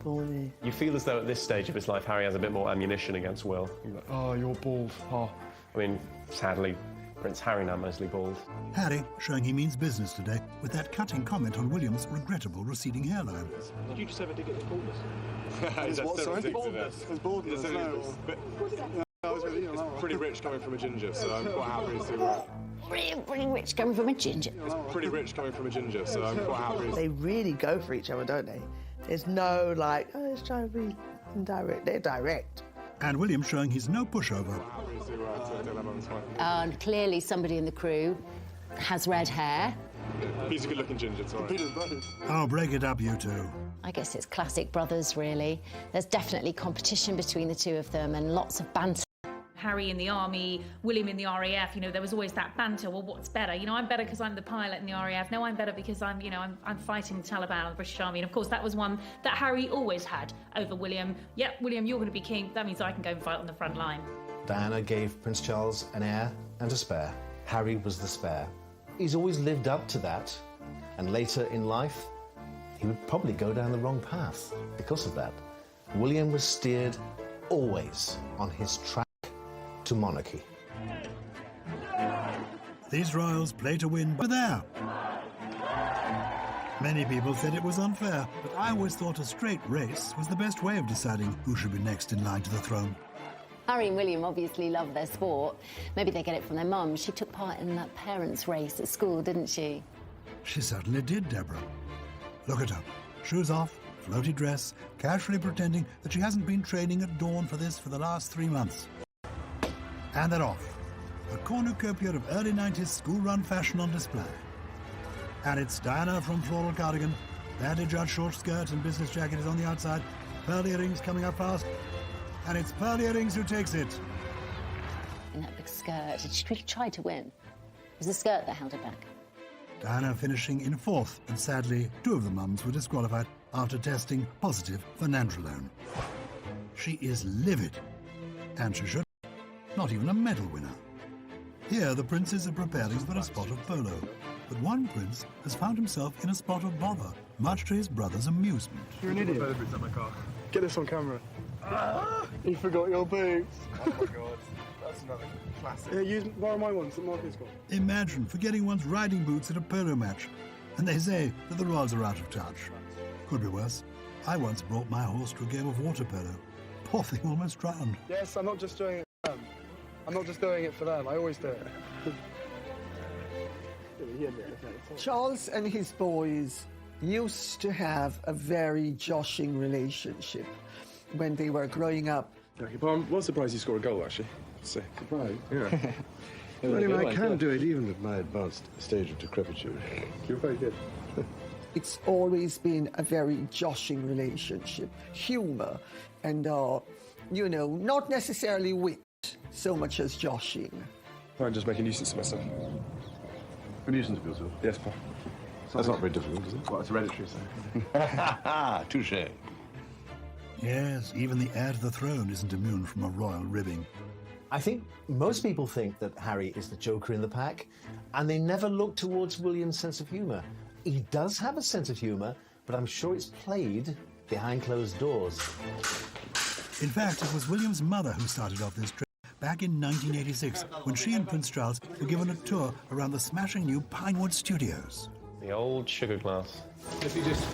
[SPEAKER 7] Baldy.
[SPEAKER 4] You feel as though at this stage of his life, Harry has a bit more ammunition against Will. You're like, oh, you're bald. Oh. I mean, sadly, Prince Harry now mostly bald.
[SPEAKER 1] Harry showing he means business today with that cutting comment on William's regrettable receding hairline.
[SPEAKER 16] Did you just ever dig at the baldness?
[SPEAKER 17] What, sorry? Baldness. It's baldness, no.
[SPEAKER 16] It's pretty rich coming from a ginger, so I'm quite happy to...
[SPEAKER 8] Pretty rich coming from a ginger.
[SPEAKER 16] It's pretty rich coming from a ginger, so I'm quite happy.
[SPEAKER 7] They really go for each other, don't they? There's no, like, oh, let's try to be indirect. They're direct.
[SPEAKER 1] And William showing he's no pushover.
[SPEAKER 8] And clearly somebody in the crew has red hair.
[SPEAKER 16] He's a good-looking ginger, sorry.
[SPEAKER 1] Oh, break it up, you two.
[SPEAKER 8] I guess it's classic brothers, really. There's definitely competition between the two of them and lots of banter.
[SPEAKER 3] Harry in the army, William in the RAF, you know, there was always that banter. Well, what's better? You know, I'm better because I'm the pilot in the RAF. No, I'm better because I'm fighting the Taliban or the British Army. And of course, that was one that Harry always had over William. Yep, William, you're going to be king. That means I can go and fight on the front line.
[SPEAKER 10] Diana gave Prince Charles an heir and a spare. Harry was the spare. He's always lived up to that. And later in life, he would probably go down the wrong path because of that. William was steered always on his track to monarchy.
[SPEAKER 1] These royals play to win, but there. Many people said it was unfair, but I always thought a straight race was the best way of deciding who should be next in line to the throne.
[SPEAKER 8] Harry and William obviously love their sport. Maybe they get it from their mum. She took part in that parents' race at school, didn't she?
[SPEAKER 1] She certainly did, Deborah. Look at her. Shoes off, floaty dress, casually pretending that she hasn't been training at dawn for this for the last 3 months. And they're off. A cornucopia of early 90s school-run fashion on display. And it's Diana from Floral Cardigan, badly judged short skirt and business jacket is on the outside, pearl earrings coming up fast, and it's pearl earrings who takes it.
[SPEAKER 8] In that big skirt, she really tried to win. It was the skirt that held her back.
[SPEAKER 1] Diana finishing in 4th, and sadly, 2 of the mums were disqualified after testing positive for nandrolone. She is livid, and she should. Not even a medal winner. Here, the princes are preparing for a spot of polo, but one prince has found himself in a spot of bother, much to his brother's amusement.
[SPEAKER 17] You're an idiot. Get this on camera. You forgot your boots.
[SPEAKER 16] Oh my god, that's another classic.
[SPEAKER 17] Borrow my ones that Marcus got.
[SPEAKER 1] Imagine forgetting one's riding boots at a polo match, and they say that the royals are out of touch. Could be worse. I once brought my horse to a game of water polo. Poor thing almost drowned.
[SPEAKER 17] Yes, I'm not just doing it for them. I'm not just doing it for them. I always do it.
[SPEAKER 6] Charles and his boys used to have a very joshing relationship when they were growing up.
[SPEAKER 16] Okay, but I'm surprised you scored a goal, actually.
[SPEAKER 2] Surprised?
[SPEAKER 16] Yeah.
[SPEAKER 2] Well, I can do it even at my advanced stage of decrepitude.
[SPEAKER 16] You're very good.
[SPEAKER 6] It's always been a very joshing relationship. Humour and, you know, not necessarily wit so much as joshing.
[SPEAKER 16] I'm just making a nuisance of myself.
[SPEAKER 2] A nuisance of yourself?
[SPEAKER 16] Yes, Pa.
[SPEAKER 2] That's not very difficult, is it?
[SPEAKER 16] Well, it's hereditary, so.
[SPEAKER 2] Touché.
[SPEAKER 1] Yes, even the heir to the throne isn't immune from a royal ribbing.
[SPEAKER 10] I think most people think that Harry is the joker in the pack, and they never look towards William's sense of humour. He does have a sense of humour, but I'm sure it's played behind closed doors.
[SPEAKER 1] In fact, it was William's mother who started off this trip back in 1986, when she and Prince Charles were given a tour around the smashing new Pinewood Studios.
[SPEAKER 4] The old sugar glass.
[SPEAKER 16] If you just...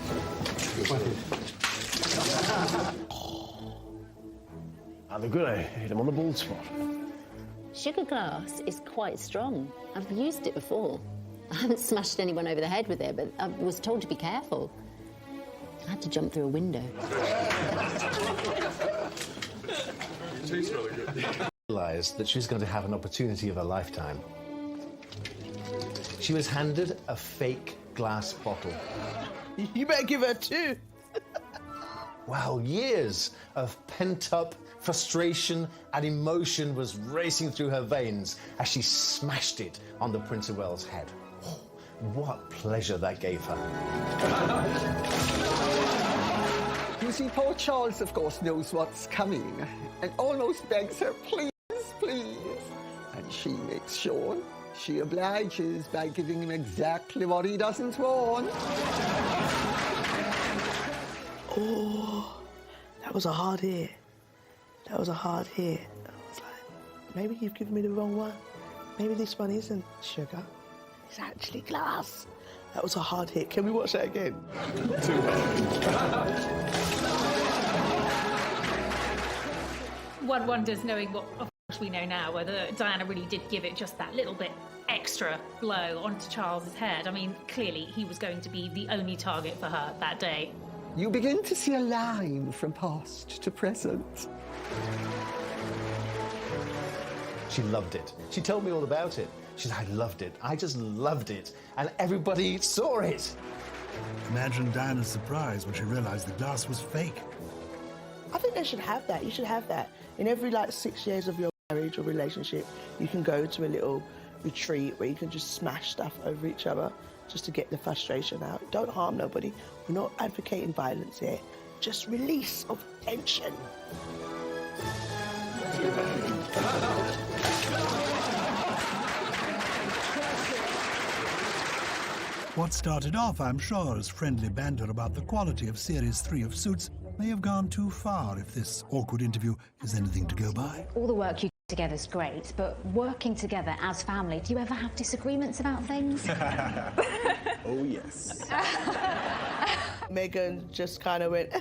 [SPEAKER 4] Are they good? I hit him on the bald spot.
[SPEAKER 8] Sugar glass is quite strong. I've used it before. I haven't smashed anyone over the head with it, but I was told to be careful. I had to jump through a window.
[SPEAKER 16] It tastes really good.
[SPEAKER 10] Realised that she was going to have an opportunity of a lifetime. She was handed a fake glass bottle.
[SPEAKER 7] You better give her 2.
[SPEAKER 10] Wow, years of pent-up Frustration and emotion was racing through her veins as she smashed it on the Prince of Wales' head. Oh, what pleasure that gave her.
[SPEAKER 6] You see, poor Charles, of course, knows what's coming and almost begs her, please, please. And she makes sure she obliges by giving him exactly what he doesn't want.
[SPEAKER 7] Oh, that was a hard hit. That was a hard hit. I was like, maybe you've given me the wrong one. Maybe this one isn't sugar. It's actually glass. That was a hard hit. Can we watch that again?
[SPEAKER 3] One wonders, knowing what of course we know now, whether Diana really did give it just that little bit extra blow onto Charles's head. I mean, clearly he was going to be the only target for her that day.
[SPEAKER 6] You begin to see a line from past to present.
[SPEAKER 10] She loved it. She told me all about it. She said, I loved it. I just loved it. And everybody saw it.
[SPEAKER 1] Imagine Diana's surprise when she realized the glass was fake.
[SPEAKER 7] I think they should have that. You should have that. In every, 6 years of your marriage or relationship, you can go to a little retreat where you can just smash stuff over each other just to get the frustration out. Don't harm nobody. We're not advocating violence here. Just release of tension.
[SPEAKER 1] What started off, I'm sure, as friendly banter about the quality of Series 3 of Suits may have gone too far if this awkward interview is anything to go by.
[SPEAKER 11] All the work you do together is great, but working together as family, do you ever have disagreements about things?
[SPEAKER 16] Oh, yes.
[SPEAKER 7] Megan just kind of went...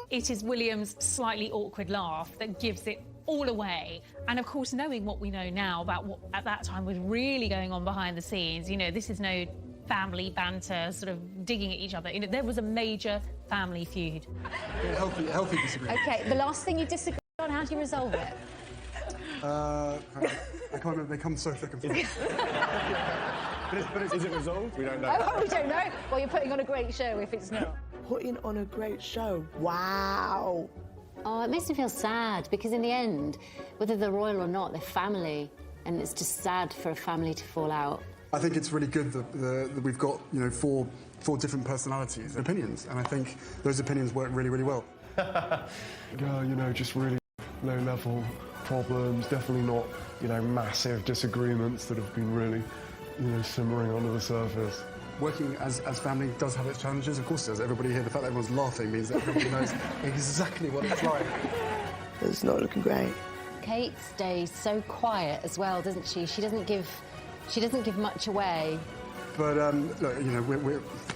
[SPEAKER 3] It is William's slightly awkward laugh that gives it all away. And of course, knowing what we know now about what at that time was really going on behind the scenes, this is no family banter, sort of digging at each other. There was a major family feud.
[SPEAKER 16] Yeah, healthy disagreement.
[SPEAKER 11] OK, the last thing you disagreed on, how do you resolve it?
[SPEAKER 16] I can't remember, they come so thick and fast. but is it resolved? We don't know.
[SPEAKER 11] Oh, we don't know. Well, you're putting on a great show if it's not.
[SPEAKER 7] Putting on a great show. Wow.
[SPEAKER 8] Oh, it makes me feel sad because in the end, whether they're royal or not, they're family, and it's just sad for a family to fall out.
[SPEAKER 16] I think it's really good that we've got, four different personalities and opinions, and I think those opinions work really, really well.
[SPEAKER 9] Just really low-level problems, definitely not, massive disagreements that have been really, simmering under the surface.
[SPEAKER 16] Working as family does have its challenges, of course it does. Everybody here, the fact that everyone's laughing means that everybody knows exactly what it's like.
[SPEAKER 7] It's not looking great.
[SPEAKER 8] Kate stays so quiet as well, doesn't she? She doesn't give much away.
[SPEAKER 16] But look,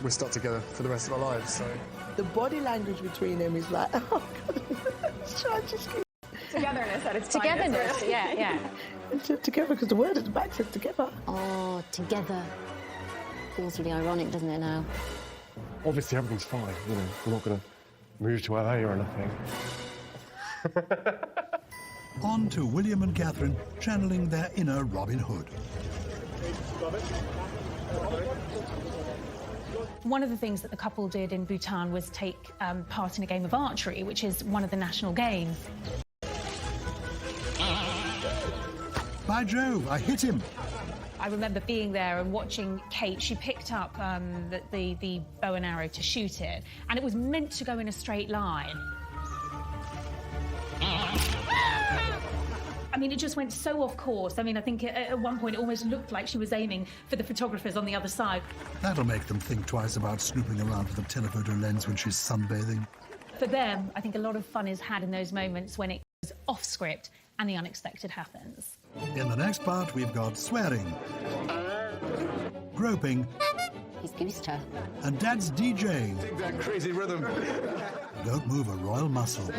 [SPEAKER 16] we're stuck together for the rest of our lives, so.
[SPEAKER 7] The body language between them is like, oh God, try to just keep
[SPEAKER 11] Togetherness at its
[SPEAKER 8] Togetherness,
[SPEAKER 11] finest.
[SPEAKER 8] yeah.
[SPEAKER 7] together, because the word at the back says together.
[SPEAKER 8] Oh, together. Feels really ironic, doesn't it now?
[SPEAKER 9] Obviously, everything's fine. We're not going to move to LA or anything.
[SPEAKER 1] On to William and Catherine channeling their inner Robin Hood.
[SPEAKER 3] One of the things that the couple did in Bhutan was take part in a game of archery, which is one of the national games.
[SPEAKER 1] By Jove, I hit him.
[SPEAKER 3] I remember being there and watching Kate. She picked up the bow and arrow to shoot it, and it was meant to go in a straight line. I mean, it just went so off course. I mean, I think at one point it almost looked like she was aiming for the photographers on the other side.
[SPEAKER 1] That'll make them think twice about snooping around with a telephoto lens when she's sunbathing.
[SPEAKER 3] For them, I think a lot of fun is had in those moments when it goes off script and the unexpected happens.
[SPEAKER 1] In the next part, we've got swearing, groping,
[SPEAKER 8] He's goosed her.
[SPEAKER 1] and Dad's DJing.
[SPEAKER 16] Dig that crazy rhythm.
[SPEAKER 1] Don't move a royal muscle.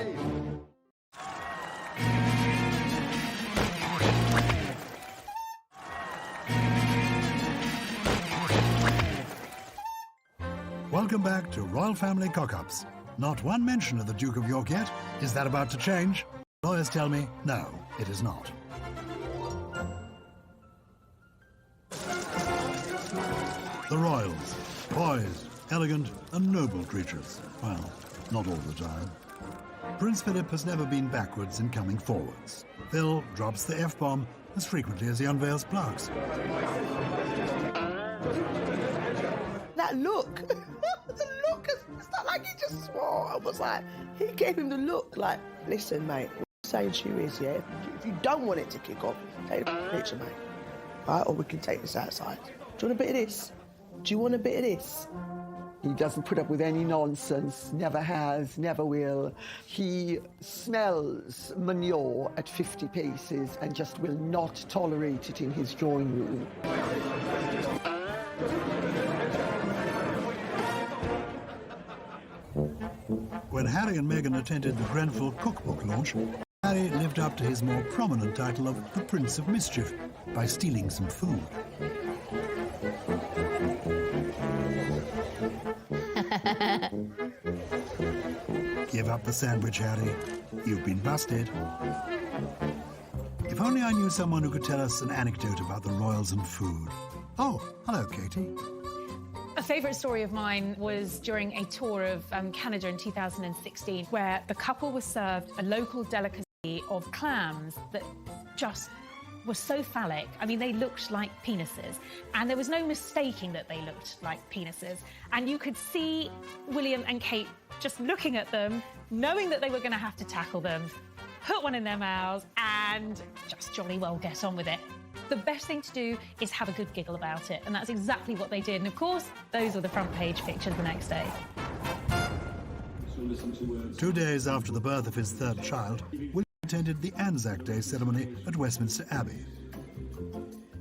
[SPEAKER 1] Welcome back to Royal Family Cock-Ups. Not one mention of the Duke of York yet. Is that about to change? Lawyers tell me, no, it is not. The royals, poised, elegant and noble creatures. Well, not all the time. Prince Philip has never been backwards in coming forwards. Phil drops the F-bomb as frequently as he unveils plugs.
[SPEAKER 7] That look, the look, it's not like he just swore. It was like, he gave him the look like, listen, mate, what I'm saying to you is, yeah, if you don't want it to kick off, take a picture, mate. Right, or we can take this outside. Do you want a bit of this? Do you want a bit of this?
[SPEAKER 6] He doesn't put up with any nonsense, never has, never will. He smells manure at 50 paces and just will not tolerate it in his drawing room.
[SPEAKER 1] When Harry and Meghan attended the Grenfell cookbook launch, Harry lived up to his more prominent title of the Prince of Mischief by stealing some food. Give up the sandwich, Harry. You've been busted. If only I knew someone who could tell us an anecdote about the royals and food. Oh, hello, Katie.
[SPEAKER 3] A favourite story of mine was during a tour of Canada in 2016, where the couple was served a local delicacy of clams that just were so phallic. I mean, they looked like penises, and there was no mistaking that they looked like penises. And you could see William and Kate just looking at them, knowing that they were going to have to tackle them, put one in their mouths, and just jolly well get on with it. The best thing to do is have a good giggle about it, and that's exactly what they did. And of course, those were the front page pictures the next day.
[SPEAKER 1] 2 days after the birth of his third child, William attended the Anzac Day ceremony at Westminster Abbey.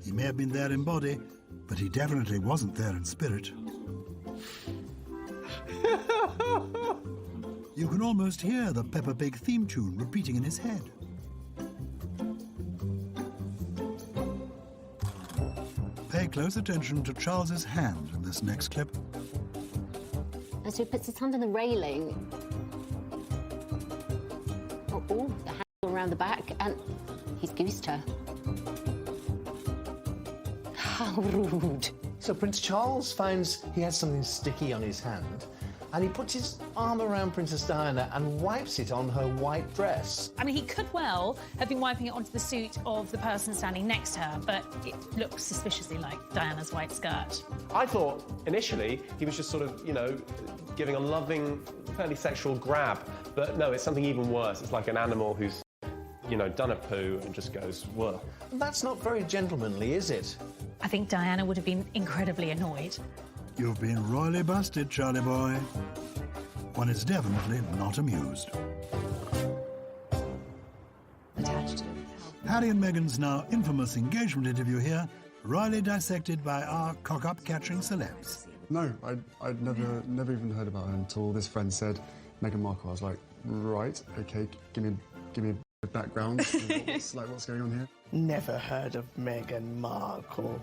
[SPEAKER 1] He may have been there in body, but he definitely wasn't there in spirit. You can almost hear the Peppa Pig theme tune repeating in his head. Pay close attention to Charles's hand in this next clip.
[SPEAKER 8] And so he puts his hand on the railing. Oh, the hand around the back, and he's goosed her. How rude.
[SPEAKER 10] So Prince Charles finds he has something sticky on his hand, and he puts his arm around Princess Diana and wipes it on her white dress.
[SPEAKER 3] I mean, he could well have been wiping it onto the suit of the person standing next to her, but it looks suspiciously like Diana's white skirt.
[SPEAKER 4] I thought, initially, he was just sort of, you know, giving a loving, fairly sexual grab. But no, it's something even worse. It's like an animal who's, you know, done a poo and just goes, whoa.
[SPEAKER 10] That's not very gentlemanly, is it?
[SPEAKER 3] I think Diana would have been incredibly annoyed.
[SPEAKER 1] You've been royally busted, Charlie boy. One is definitely not amused. Harry and Meghan's now infamous engagement interview here, royally dissected by our cock-up catching celebs.
[SPEAKER 16] No, I'd never even heard about her until this friend said Meghan Markle. I was like, right, okay, give me a background. what's going on here?
[SPEAKER 7] Never heard of Meghan Markle.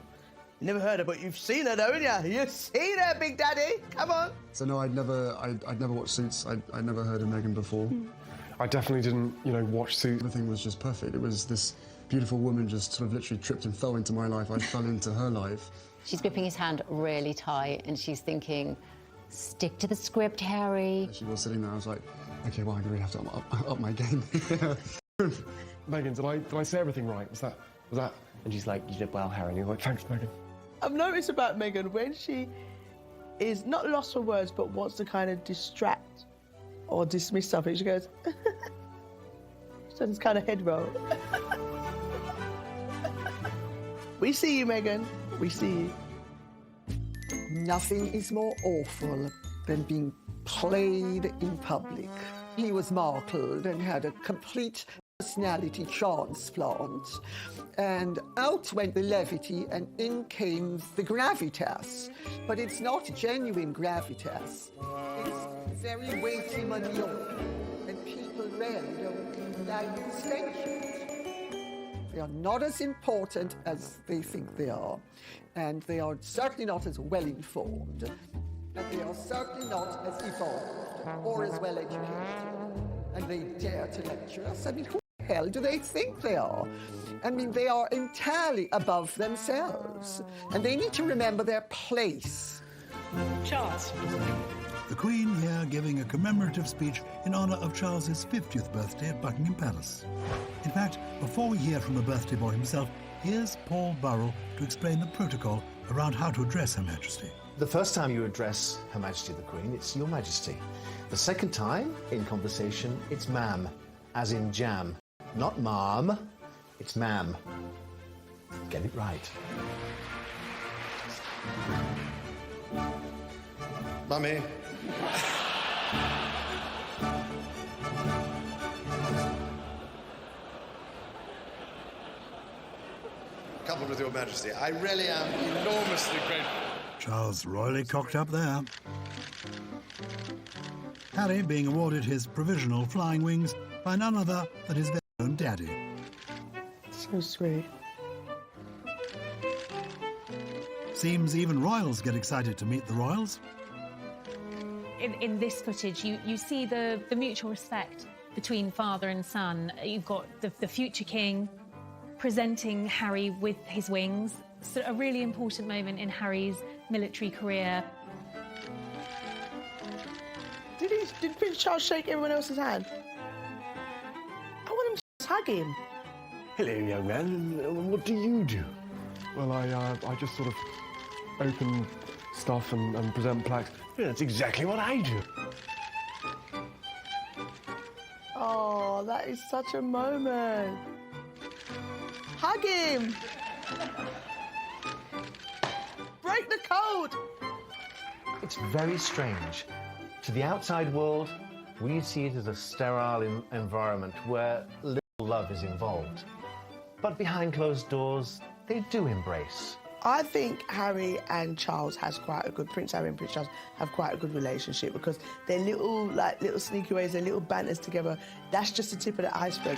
[SPEAKER 7] Never heard her, but you've seen her, haven't you? You've seen her, Big Daddy. Come on.
[SPEAKER 16] So no, I'd never watched Suits. I'd never heard of Meghan before.
[SPEAKER 9] I definitely didn't, you know, watch Suits.
[SPEAKER 16] Everything was just perfect. It was this beautiful woman just sort of literally tripped and fell into my life. I fell into her life.
[SPEAKER 8] She's gripping his hand really tight, and she's thinking, stick to the script, Harry.
[SPEAKER 16] She was sitting there. I was like, okay, well, I really have to up my game.
[SPEAKER 9] Meghan, did I say everything right? Was that?
[SPEAKER 4] And she's like, you did well, Harry. And you're like, thanks, Meghan.
[SPEAKER 7] I've noticed about Meghan, when she is not lost for words, but wants to kind of distract or dismiss something, she goes, she does this kind of head roll. We see you, Meghan. We see you.
[SPEAKER 6] Nothing is more awful than being played in public. He was markled and had a complete personality transplant, and out went the levity and in came the gravitas. But it's not genuine gravitas. It's very weighty manure, and people rarely don't like the distinctions. They are not as important as they think they are, and they are certainly not as well informed, and they are certainly not as evolved or as well educated. And they dare to lecture us. I mean, who the hell do they think they are? I mean, they are entirely above themselves, and they need to remember their place.
[SPEAKER 3] Charles,
[SPEAKER 1] The Queen here giving a commemorative speech in honour of Charles's 50th birthday at Buckingham Palace. In fact, before we hear from the birthday boy himself, here's Paul Burrell to explain the protocol around how to address Her Majesty.
[SPEAKER 10] The first time you address Her Majesty the Queen, it's Your Majesty. The second time, in conversation, it's ma'am, as in jam. Not ma'am, it's ma'am. Get it right.
[SPEAKER 2] Mummy. Coupled with Your Majesty, I really am enormously grateful.
[SPEAKER 1] Charles royally cocked up there. Harry being awarded his provisional flying wings by none other than his very own daddy.
[SPEAKER 7] So sweet.
[SPEAKER 1] Seems even royals get excited to meet the royals.
[SPEAKER 3] In this footage, you see the mutual respect between father and son. You've got the future king presenting Harry with his wings. So a really important moment in Harry's military career.
[SPEAKER 7] Did Prince Charles shake everyone else's hand? I want him to hug him.
[SPEAKER 9] Hello, young man. What do you do?
[SPEAKER 16] Well, I just sort of open stuff and present plaques.
[SPEAKER 9] Yeah, that's exactly what I do.
[SPEAKER 7] Oh, that is such a moment. Hug him. Break the code.
[SPEAKER 10] It's very strange. To the outside world, we see it as a sterile environment where little love is involved. But behind closed doors, they do embrace.
[SPEAKER 7] I think Harry and Charles Prince Harry and Prince Charles have quite a good relationship because their little sneaky ways, their little banters together, that's just the tip of the iceberg.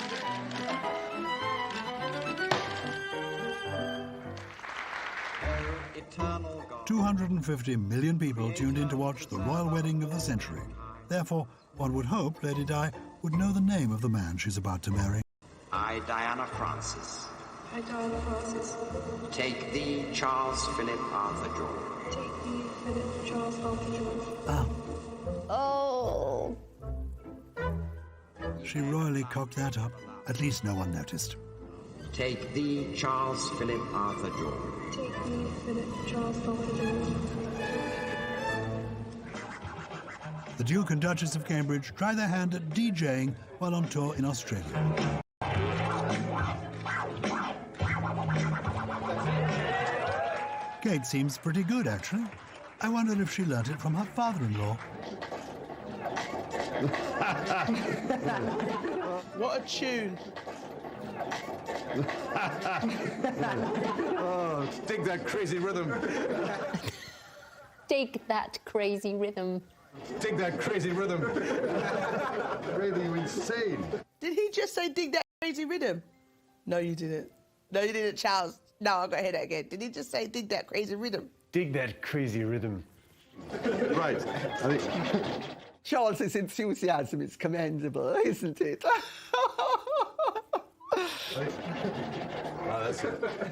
[SPEAKER 1] 250 million people tuned in to watch the royal wedding of the century. Therefore, one would hope Lady Di would know the name of the man she's about to marry.
[SPEAKER 12] I, Diana Francis.
[SPEAKER 19] I, Diana Francis.
[SPEAKER 12] Take thee, Charles Philip Arthur George.
[SPEAKER 19] Take thee, Philip Charles Arthur George.
[SPEAKER 7] Oh.
[SPEAKER 1] She royally cocked that up. At least no one noticed.
[SPEAKER 12] Take thee, Charles Philip Arthur George.
[SPEAKER 19] Take thee, Philip Charles Arthur George.
[SPEAKER 1] The Duke and Duchess of Cambridge try their hand at DJing while on tour in Australia. Kate seems pretty good, actually. I wonder if she learnt it from her father-in-law.
[SPEAKER 7] What a tune.
[SPEAKER 2] Oh, dig that crazy rhythm.
[SPEAKER 8] Dig that crazy rhythm.
[SPEAKER 2] Dig that crazy rhythm. Really, you insane.
[SPEAKER 7] Did he just say dig that crazy rhythm? No, you didn't. No, you didn't, Charles. No, I've got to hear that again. Did he just say dig that crazy rhythm?
[SPEAKER 9] Dig that crazy rhythm.
[SPEAKER 2] Right. I think...
[SPEAKER 6] Charles's enthusiasm is commendable, isn't it?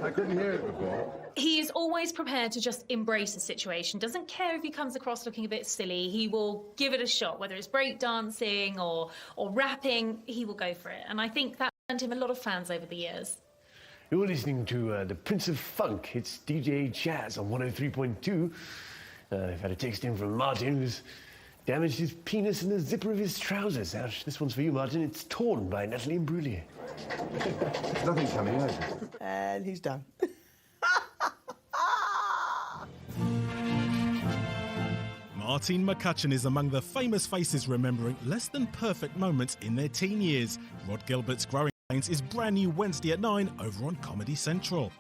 [SPEAKER 2] I couldn't hear it before.
[SPEAKER 3] He is always prepared to just embrace a situation. Doesn't care if he comes across looking a bit silly. He will give it a shot, whether it's breakdancing or rapping. He will go for it, and I think that earned him a lot of fans over the years.
[SPEAKER 9] You're listening to the Prince of Funk. It's DJ Chaz on 103.2. I've had a text in from Martin who's damaged his penis in the zipper of his trousers. Ouch, this one's for you, Martin. It's torn by Natalie Imbruglia.
[SPEAKER 2] Nothing coming out.
[SPEAKER 7] And he's done.
[SPEAKER 18] Martine McCutcheon is among the famous faces remembering less than perfect moments in their teen years. Rod Gilbert's Growing Pains is brand new Wednesday at 9 over on Comedy Central.